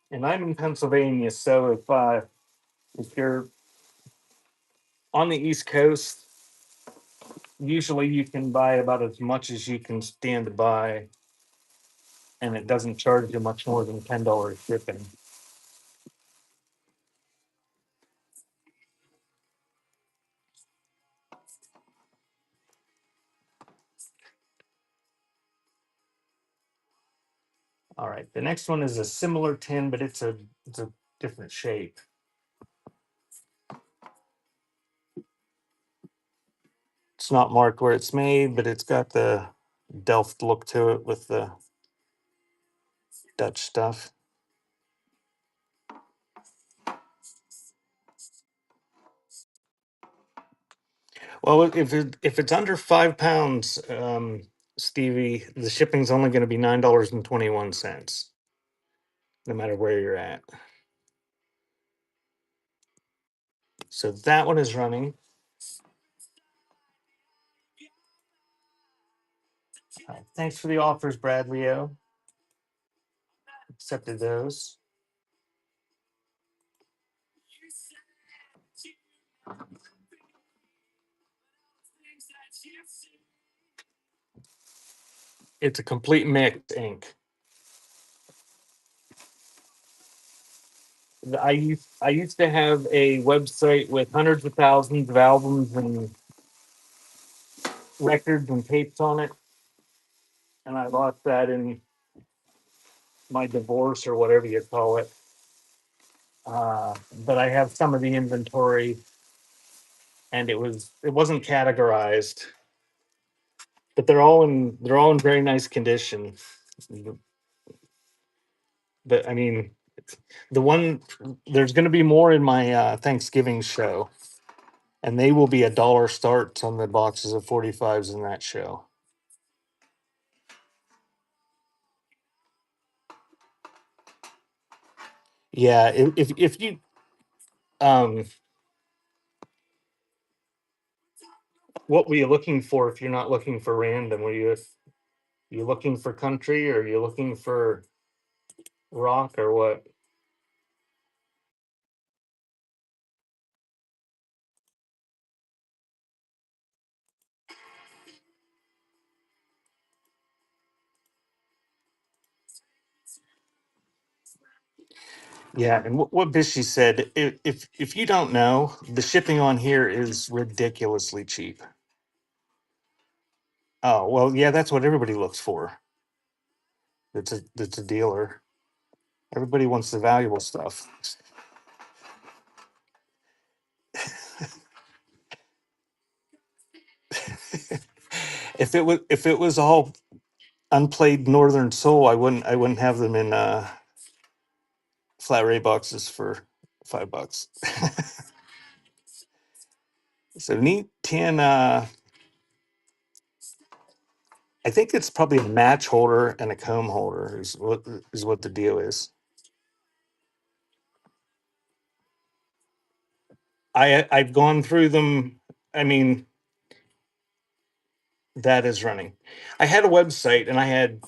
And I'm in Pennsylvania, so if you're on the East Coast, usually you can buy about as much as you can stand to buy, and it doesn't charge you much more than $10 shipping. All right, the next one is a similar tin, but it's a different shape. It's not marked where it's made, but it's got the Delft look to it with the Dutch stuff. Well, if it's under 5 pounds, Stevie, the shipping's only going to be $9.21, no matter where you're at. So that one is running. Thanks for the offers, Brad Leo. Accepted those. It's a complete mix ink. I used to have a website with hundreds of thousands of albums and records and tapes on it, and I lost that in my divorce or whatever you call it. But I have some of the inventory, and it wasn't categorized, but they're all in very nice condition. But I mean, the one there's going to be more in my Thanksgiving show, and they will be $1 starts on the boxes of 45s in that show. Yeah, if you Um, what were you looking for if you're not looking for random? Were you looking for country or are you looking for rock or what? Yeah, and what Bishy said, if you don't know, the shipping on here is ridiculously cheap. Oh well, yeah, that's what everybody looks for. It's a dealer. Everybody wants the valuable stuff. If it was all unplayed Northern Soul, I wouldn't have them in flat rate boxes for $5. So neat tin. I think it's probably a match holder and a comb holder is what the deal is. I've gone through them. I mean, that is running. I had a website and I had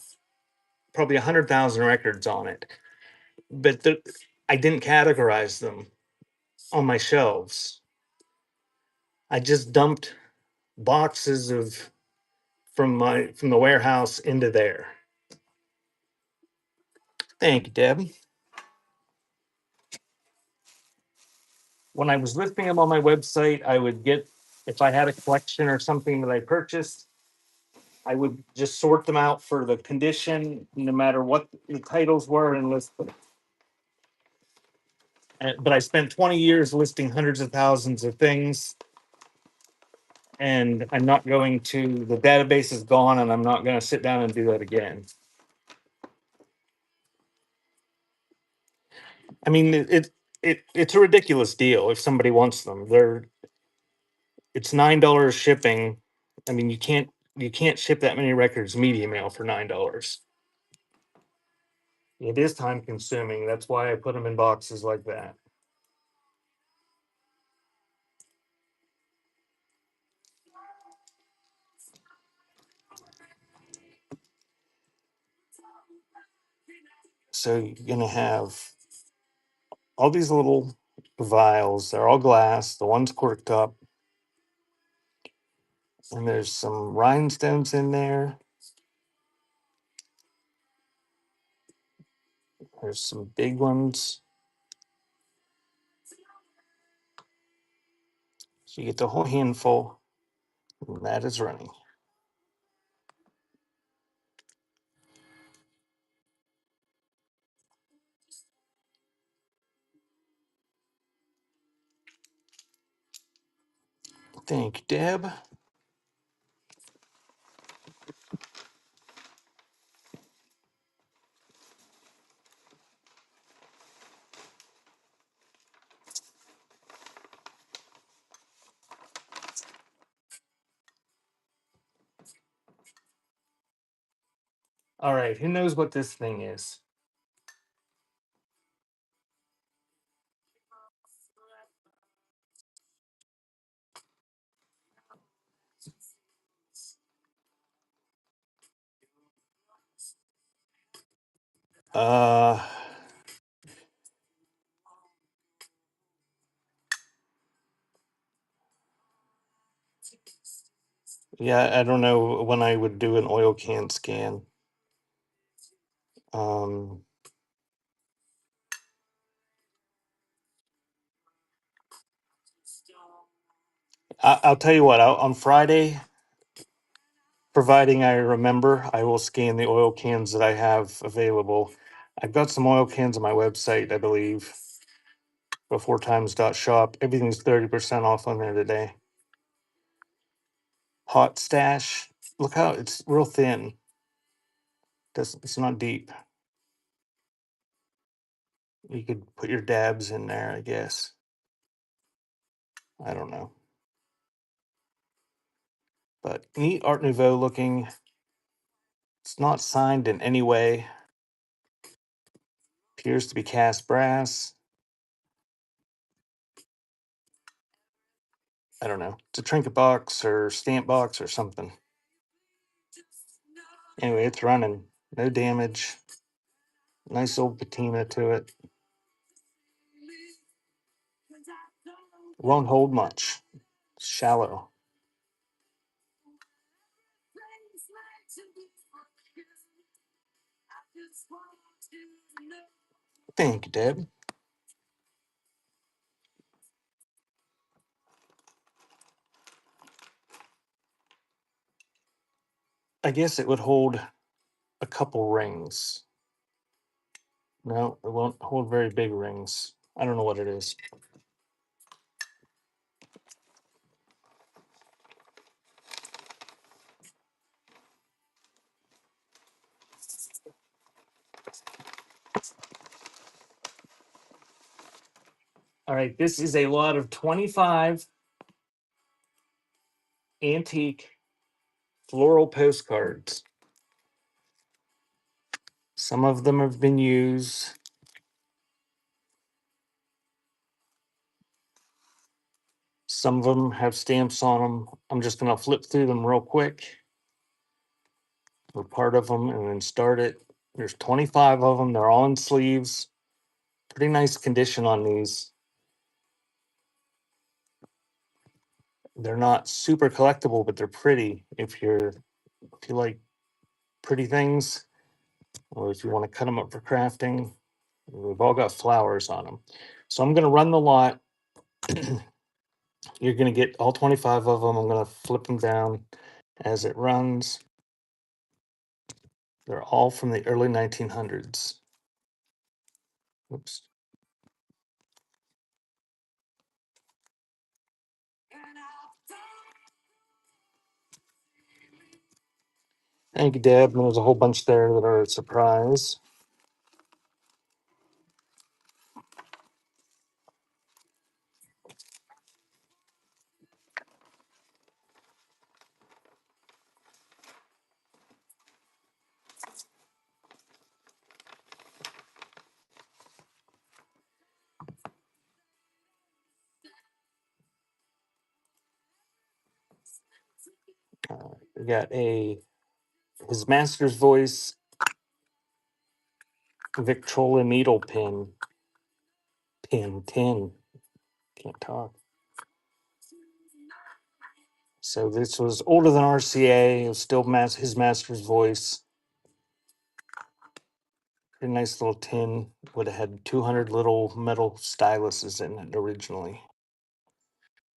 probably 100,000 records on it, but I didn't categorize them on my shelves. I just dumped boxes of from the warehouse into there. Thank you, Deb. When I was listing them on my website, I would get if I had a collection or something that I purchased, I would just sort them out for the condition, no matter what the titles were, and list them. But I spent 20 years listing hundreds of thousands of things, and I'm not going to. The database is gone, and I'm not going to sit down and do that again. I mean, it's a ridiculous deal if somebody wants them. It's $9 shipping. I mean, you can't ship that many records media mail for $9. It is time consuming. That's why I put them in boxes like that. So you're gonna have all these little vials. They're all glass. The one's corked up, and there's some rhinestones in there. There's some big ones. So you get the whole handful, and that is running. Thank you, Deb. All right, who knows what this thing is? Uh, yeah, I don't know when I would do an oil can scan. Um, I'll tell you what. On Friday, providing I remember, I will scan the oil cans that I have available. I've got some oil cans on my website, I believe, before times.shop. Everything's 30% off on there today. Hot stash. Look how it's real thin. It's not deep. You could put your dabs in there, I guess. I don't know. But neat Art Nouveau looking. It's not signed in any way. Appears to be cast brass. I don't know. It's a trinket box or stamp box or something. Anyway, it's running. No damage. Nice old patina to it. Won't hold much. Shallow. Thank you, Deb. I guess it would hold a couple rings. No, it won't hold very big rings. I don't know what it is. All right, this is a lot of 25 antique floral postcards. Some of them have been used. Some of them have stamps on them. I'm just going to flip through them real quick, or part of them, and then start it. There's 25 of them. They're all in sleeves. Pretty nice condition on these. They're not super collectible, but they're pretty if you like pretty things, or if you want to cut them up for crafting. We've all got flowers on them. So I'm going to run the lot. You're going to get all 25 of them. I'm going to flip them down as it runs. They're all from the early 1900s. Oops. Thank you, Deb. And there's a whole bunch there that are a surprise. We got his master's voice Victrola needle pin. Tin. Can't talk. So this was older than RCA. It was still his master's voice. A nice little tin. Would have had 200 little metal styluses in it originally.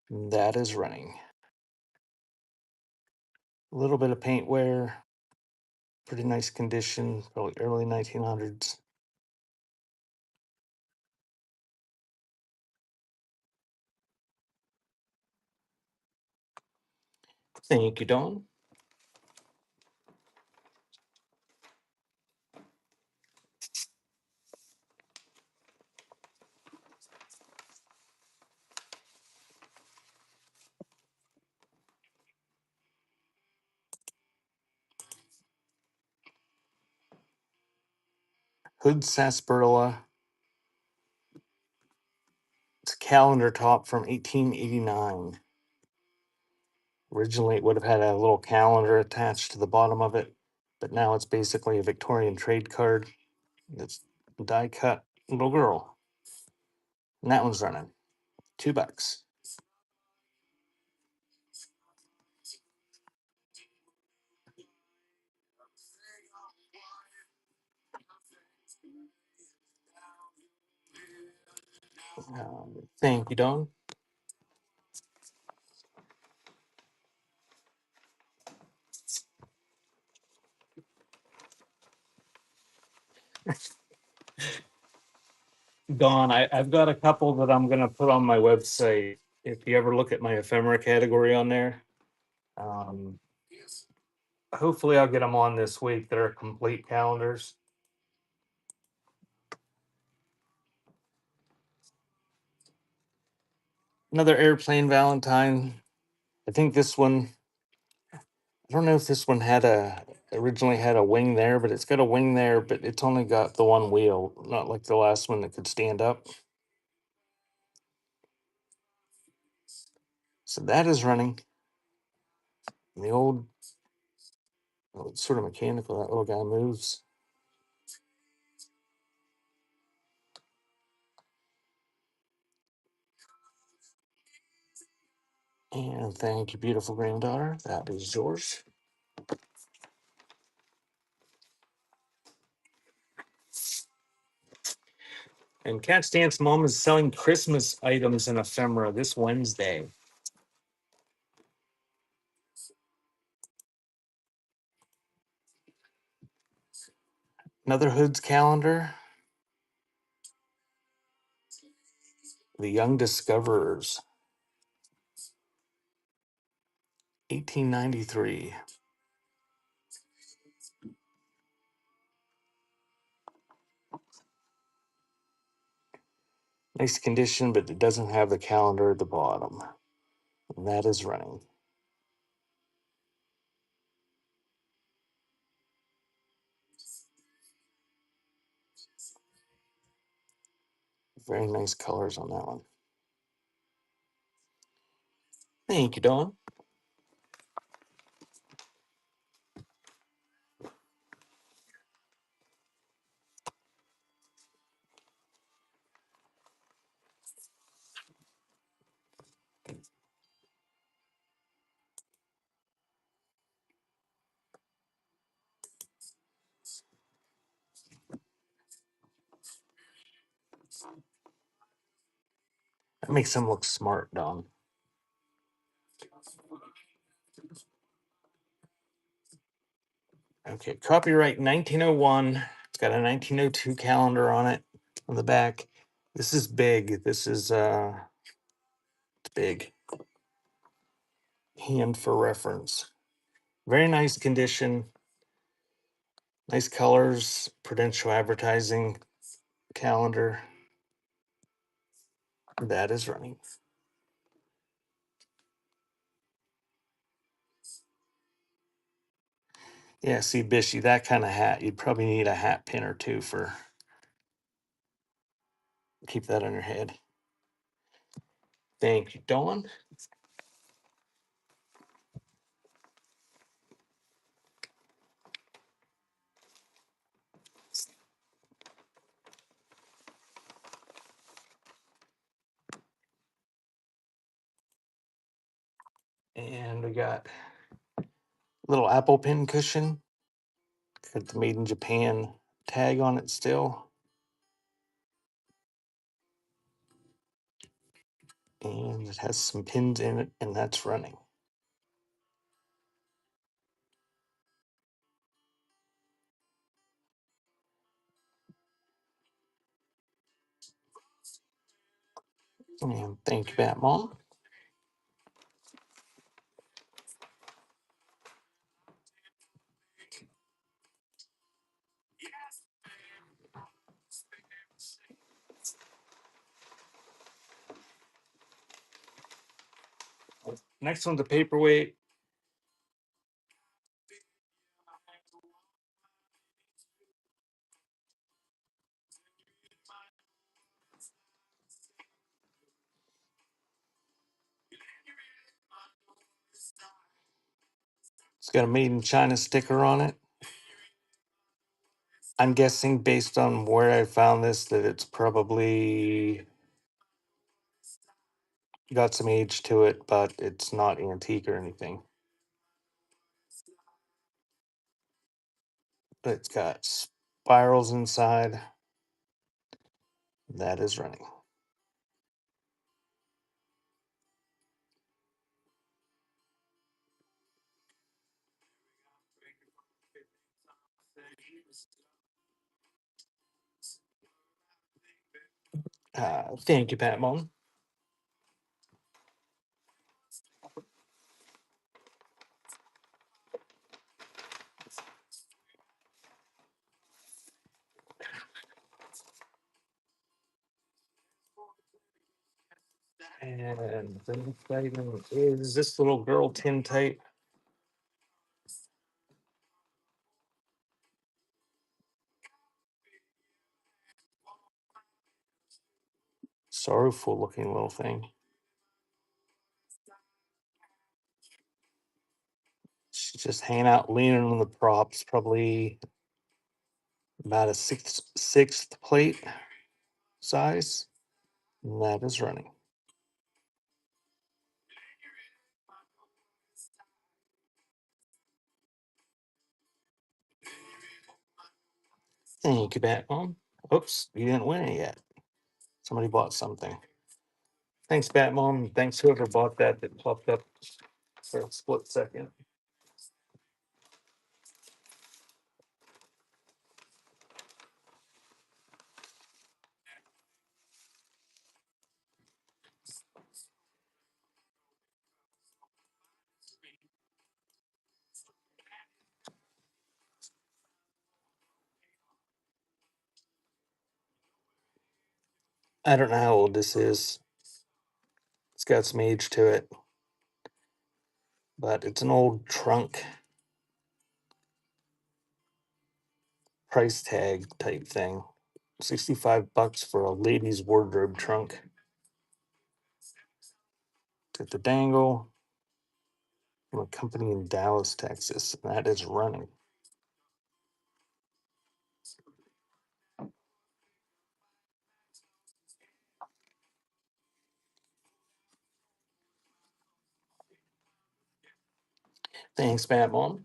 That is running. A little bit of paint wear. Pretty nice condition. Probably early 1900s. Thank you, Dawn. Hood sarsaparilla. It's a calendar top from 1889. Originally, it would have had a little calendar attached to the bottom of it, but now it's basically a Victorian trade card that's die cut little girl. And that one's running $2. Thank you, Dawn. Dawn, I've got a couple that I'm going to put on my website. If you ever look at my ephemera category on there, um, hopefully I'll get them on this week. They're complete calendars. Another airplane Valentine. I think this one, I don't know if this one originally had a wing there, but it's got a wing there, but it's only got the one wheel, not like the last one that could stand up. So that is running. And the old, well, it's sort of mechanical. That little guy moves. And thank you, beautiful granddaughter. That is yours. And Cat Stance Mom is selling Christmas items in Ephemera this Wednesday. Another Hood's calendar. The Young Discoverers. 1893. Nice condition, but it doesn't have the calendar at the bottom. And that is running. Very nice colors on that one. Thank you, Dawn. That makes them look smart, Dawn. Okay, copyright 1901. It's got a 1902 calendar on it on the back. This is big. This is it's big. Hand for reference. Very nice condition. Nice colors. Prudential advertising calendar. That is running. Yeah, see, Bishy, that kind of hat, you'd probably need a hat pin or two for keep that on your head. Thank you, Dawn. And we got a little apple pin cushion. Got the Made in Japan tag on it still. And it has some pins in it, and that's running. And thank you, Bat Mom. Next one's a paperweight. It's got a Made in China sticker on it. I'm guessing based on where I found this that it's probably got some age to it, but it's not antique or anything. But it's got spirals inside. That is running. Thank you, Pat Mom. And the next item is this little girl tintype. Sorrowful looking little thing. just hanging out, leaning on the props, probably about a sixth plate size. And that is running. Thank you, Batmom. Oops, you didn't win it yet. Somebody bought something. Thanks, Batmom. Thanks whoever bought that popped up for a split second. I don't know how old this is. It's got some age to it, but it's an old trunk price tag type thing. $65 for a lady's wardrobe trunk. Got the dangle from a company in Dallas, Texas. And that is running. Thanks, Batmom.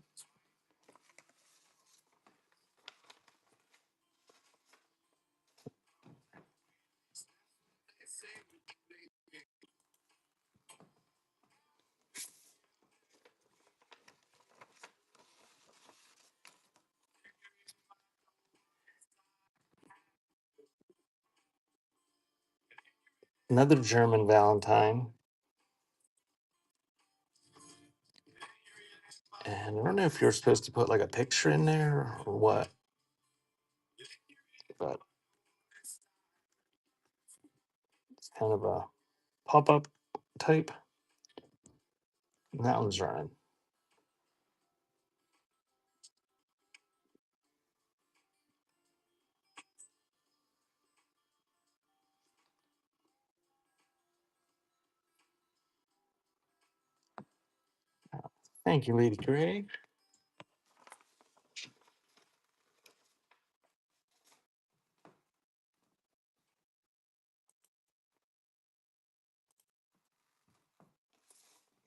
Another German Valentine. And I don't know if you're supposed to put like a picture in there or what, but it's kind of a pop up type. And that one's running. Thank you, Lady Gray.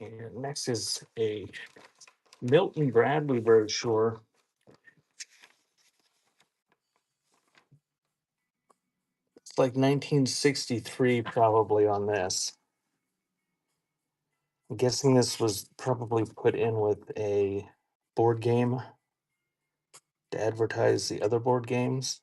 And next is a Milton Bradley brochure. It's like 1963 probably on this. I'm guessing this was probably put in with a board game to advertise the other board games.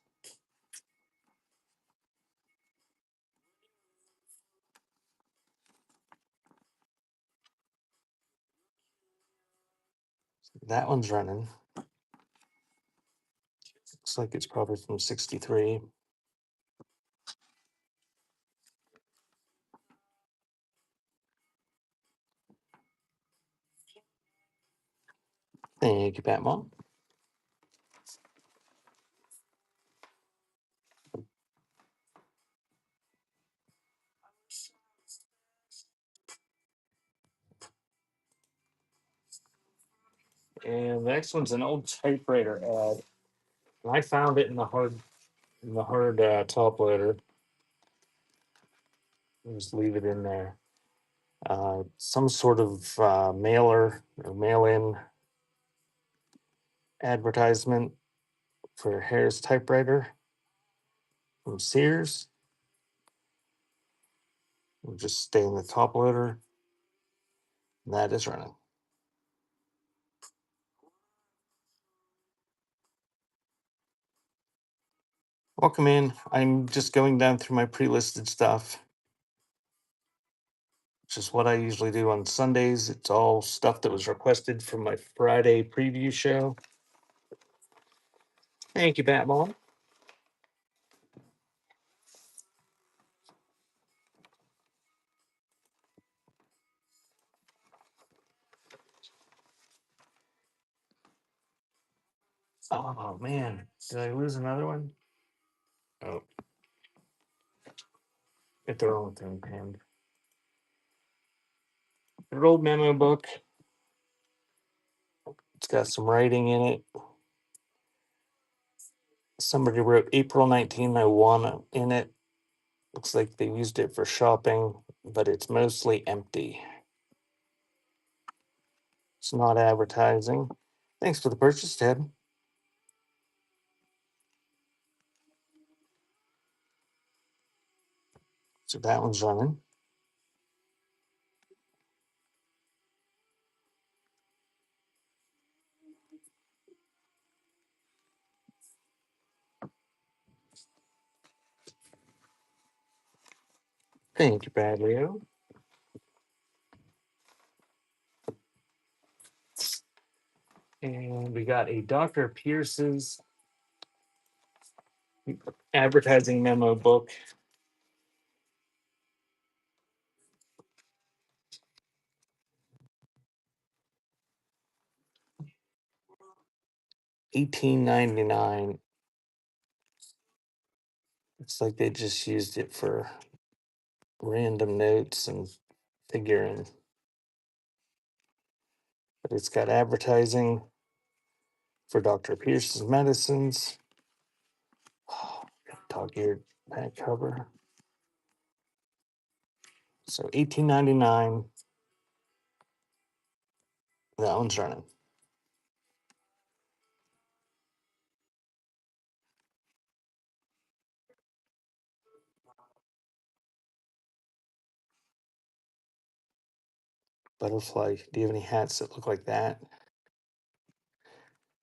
That one's running. Looks like it's probably from 63. Thank you, Pat Mom. And the next one's an old typewriter ad. And I found it in the hard top loader. I'll just leave it in there. Some sort of mailer or mail-in advertisement for Harris typewriter from Sears. We'll just stay in the top loader. And that is running. Welcome in. I'm just going down through my pre-listed stuff, which is what I usually do on Sundays. It's all stuff that was requested from my Friday preview show. Thank you, Batmom. Oh man, did I lose another one? Oh, get the wrong thing pinned. An old memo book. It's got some writing in it. Somebody wrote April 1901 in it. Looks like they used it for shopping, but it's mostly empty. It's not advertising. Thanks for the purchase, Ted. So that one's running. Thank you, Bradley. And we got a Dr. Pierce's advertising memo book. $18.99. It's like they just used it for random notes and figuring. But it's got advertising for Dr. Pierce's medicines. Oh, dog-eared back cover. So $18.99. That one's running. Butterfly. Do you have any hats that look like that?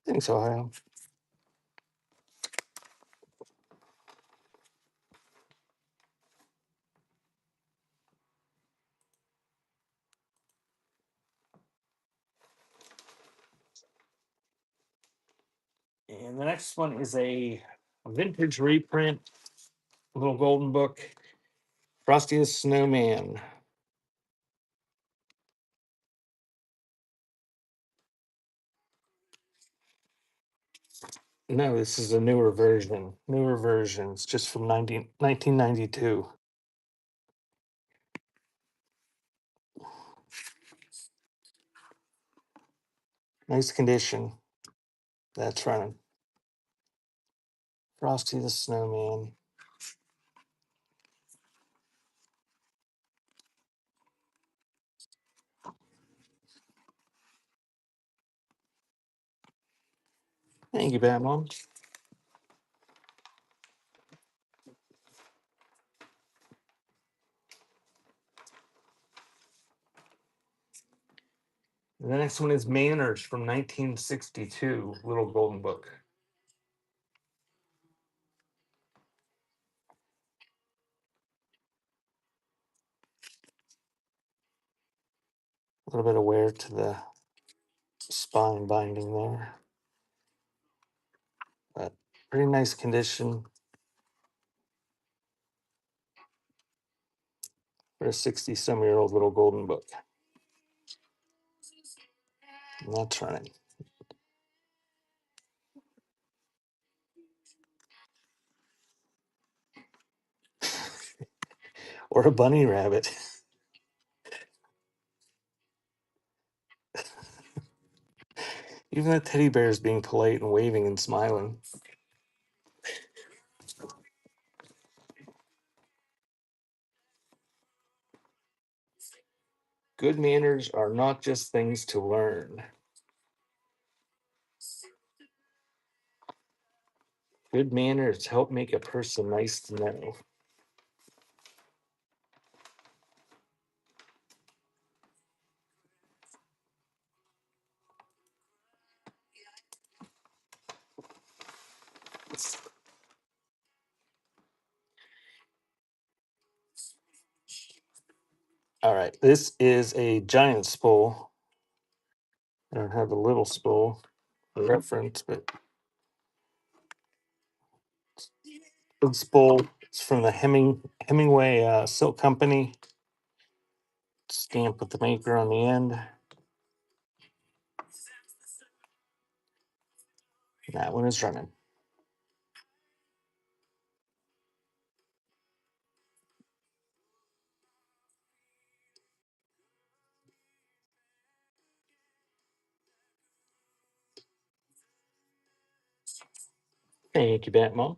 Thanks, Ohio. And the next one is a vintage reprint, little golden book, Frosty the Snowman. No, this is a newer version. Newer versions, just from 1992. Nice condition. That's running. Frosty the Snowman. Thank you, Batmom. The next one is Manners from 1962, little golden book. A little bit of wear to the spine binding there, but pretty nice condition for a 60-some-year-old little golden book. And that's running. Or a bunny rabbit. Even the teddy bear is being polite and waving and smiling. Good manners are not just things to learn. Good manners help make a person nice to know. All right, this is a giant spool. I don't have a little spool for reference, but big spool. It's from the Hemingway Silk Company. Stamp with the maker on the end. That one is running. Thank you, Batmom.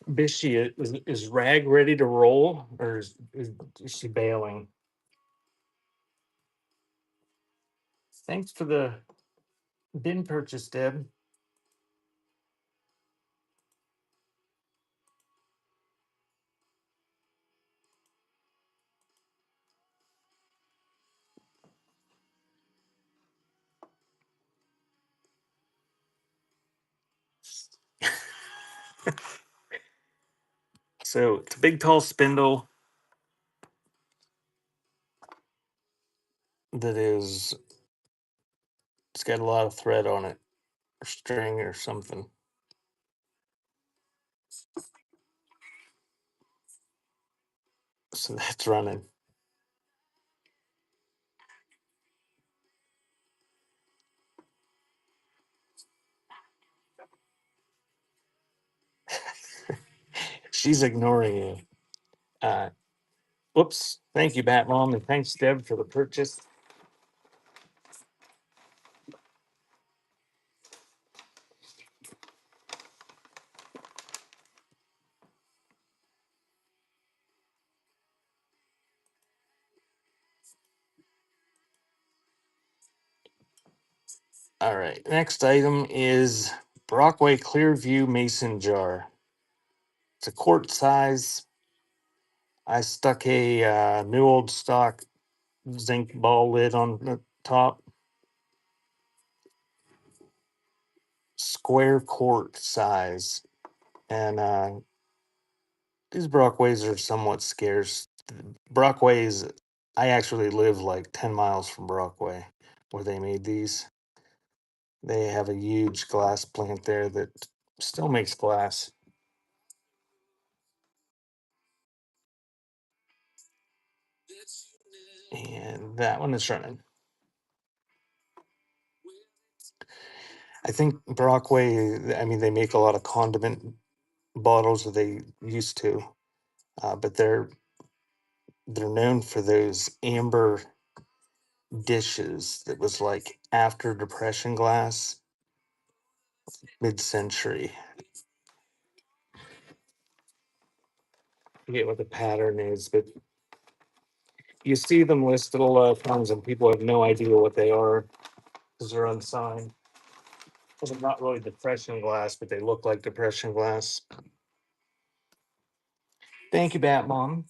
Bishy, is Rag ready to roll, or is she bailing? Thanks for the bin purchase, Deb. So it's a big, tall spindle that is. It's got a lot of thread on it, or string, or something. So that's running. She's ignoring you. Uh, Whoops. Thank you, Batmom, and thanks, Deb, for the purchase. All right. Next item is Brockway Clearview Mason Jar. It's a quart size. I stuck a new old stock zinc ball lid on the top. Square quart size. And these Brockways are somewhat scarce. Brockways, I actually live like 10 miles from Brockway where they made these. They have a huge glass plant there that still makes glass. And that one is running. I think Brockway, I mean, they make a lot of condiment bottles that they used to, but they're known for those amber dishes that was like after depression glass, mid-century. I forget what the pattern is, but you see them listed a lot of times, and people have no idea what they are because they're unsigned. Well, they're not really depression glass, but they look like depression glass. Thank you, Bat Mom.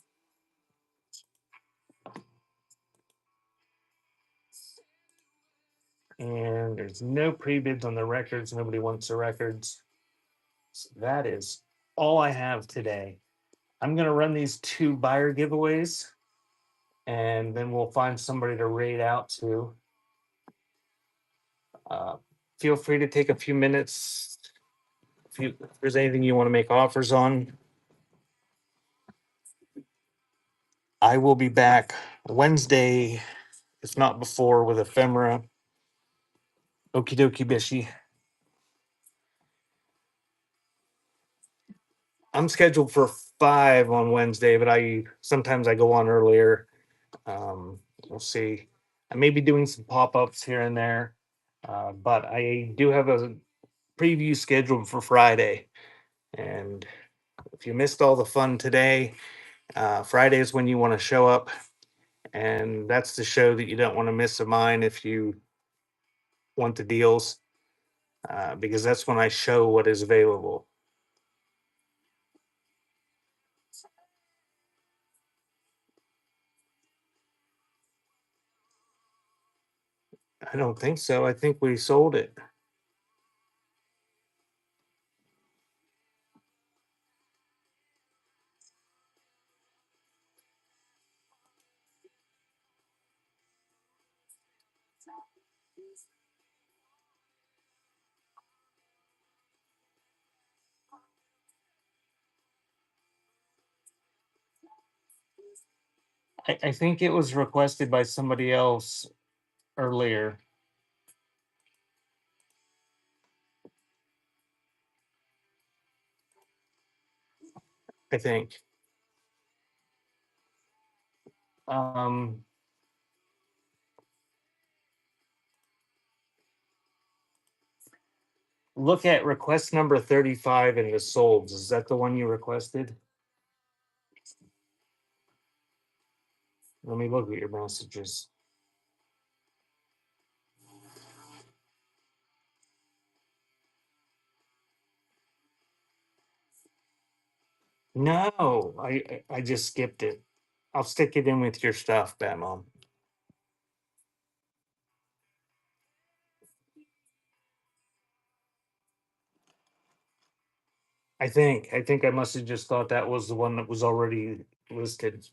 And there's no pre-bids on the records. Nobody wants the records. So that is all I have today. I'm gonna run these two buyer giveaways, and then we'll find somebody to raid out to. Uh, Feel free to take a few minutes if there's anything you want to make offers on. I will be back Wednesday, if not before, with Ephemera. Okie dokie, Bishy. I'm scheduled for 5 on Wednesday, but I sometimes I go on earlier. We'll see. I may be doing some pop-ups here and there, but I do have a preview scheduled for Friday. And if you missed all the fun today, Friday is when you want to show up, and that's the show that you don't want to miss of mine if you want the deals, because that's when I show what is available. I don't think so. I think we sold it. I think it was requested by somebody else earlier. I think. Um, Look at request number 35 in the solds. Is that the one you requested? Let me look at your messages. No, I just skipped it. I'll stick it in with your stuff, Batmom. I think I must have just thought that was the one that was already listed.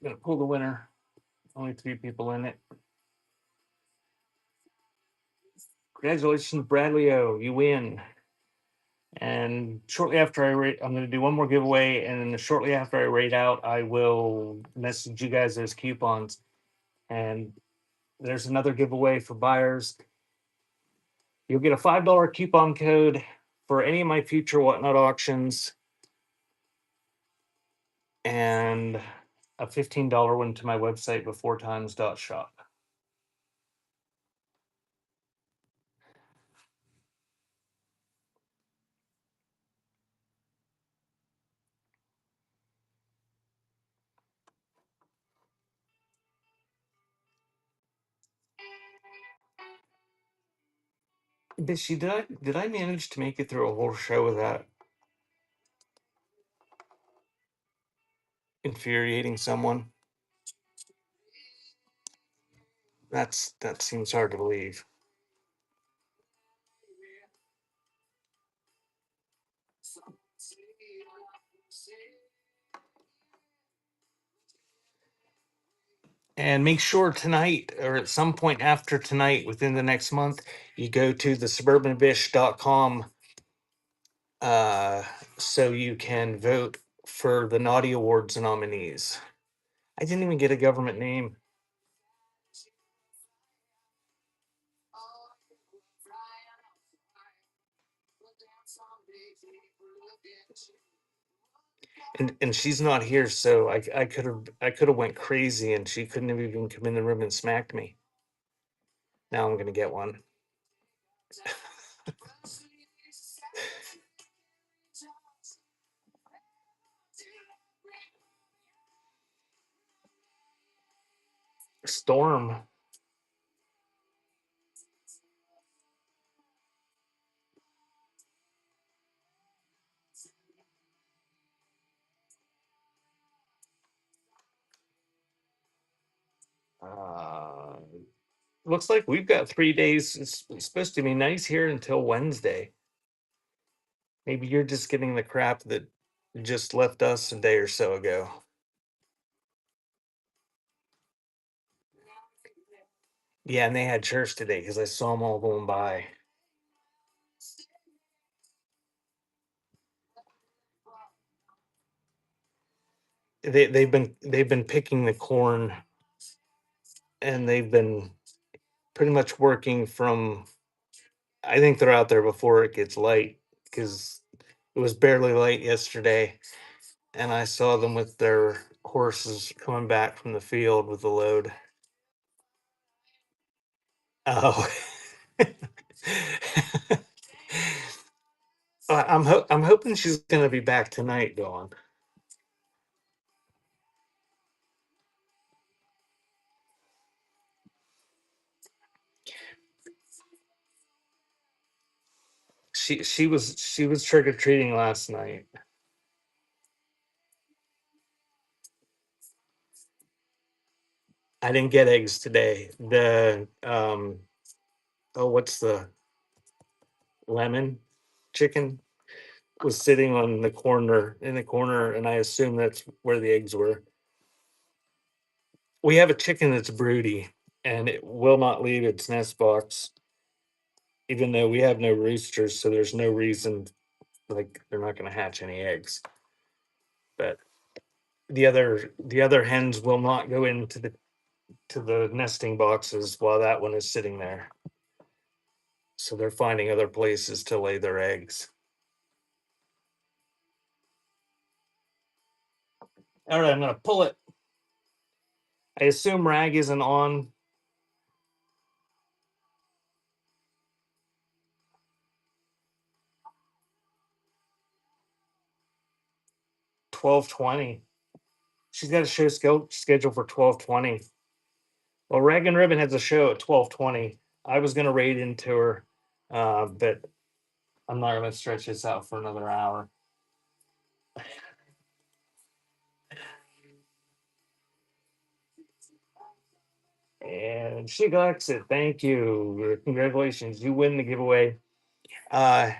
Gonna pull the winner. Only 3 people in it. Congratulations, Bradley O. You win. And shortly after I'm going to do one more giveaway, and then shortly after I rate out, I will message you guys those coupons. And there's another giveaway for buyers. You'll get a $5 coupon code for any of my future whatnot auctions, and a $15 one to my website beforetimes.shop. Did I manage to make it through a whole show without infuriating someone? That seems hard to believe. And make sure tonight or at some point after tonight within the next month, you go to the suburbanbish.com uh, so you can vote for the Naughty Awards nominees. I didn't even get a government name. And she's not here, so I could have went crazy and she couldn't have even come in the room and smacked me. Now I'm gonna get one. Storm. Uh, Looks like we've got 3 days. It's supposed to be nice here until Wednesday. Maybe you're just getting the crap that just left us a day or so ago. Yeah, and they had church today because I saw them all going by. They've been picking the corn, and they've been pretty much working from. I think they're out there before it gets light because it was barely light yesterday, and I saw them with their horses coming back from the field with the load. Oh. I'm hoping she's gonna be back tonight, Dawn. She was trick or treating last night. I didn't get eggs today. The what's the lemon chicken was sitting on the corner in the corner, and I assume that's where the eggs were. We have a chicken that's broody, and it will not leave its nest box, even though we have no roosters, so there's no reason like they're not going to hatch any eggs. But the other hens will not go into the nesting boxes while that one is sitting there. So they're finding other places to lay their eggs. All right, I'm going to pull it. I assume rag isn't on. $12.20. She's got a show scheduled for $12.20. Well, Rag and Ribbon has a show at $12.20. I was going to raid into her, but I'm not going to stretch this out for another hour. And she likes it. Thank you. Congratulations. You win the giveaway. Uh,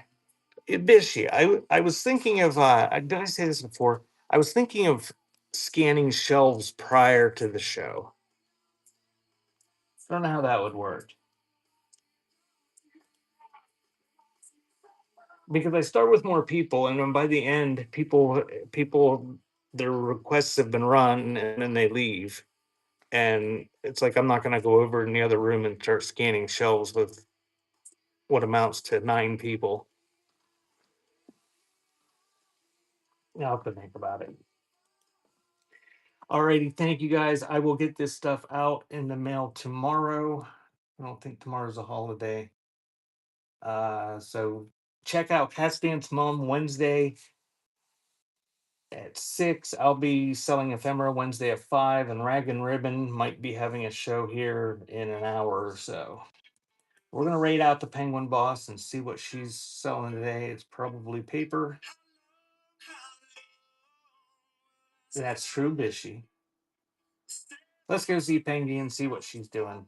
Bishi, I was thinking of, did I say this before? I was thinking of scanning shelves prior to the show. I don't know how that would work. Because I start with more people, and then by the end, people their requests have been run, and then they leave, and it's like I'm not going to go over in the other room and start scanning shelves with what amounts to 9 people. I'll have to think about it. Alrighty, thank you guys. I will get this stuff out in the mail tomorrow. I don't think tomorrow's a holiday. So check out Cats Dance Mom Wednesday at 6. I'll be selling Ephemera Wednesday at 5, and Rag and Ribbon might be having a show here in an hour or so. We're gonna raid out the Penguin Boss and see what she's selling today. It's probably paper. That's true, Bishy. Let's go see Pengy and see what she's doing.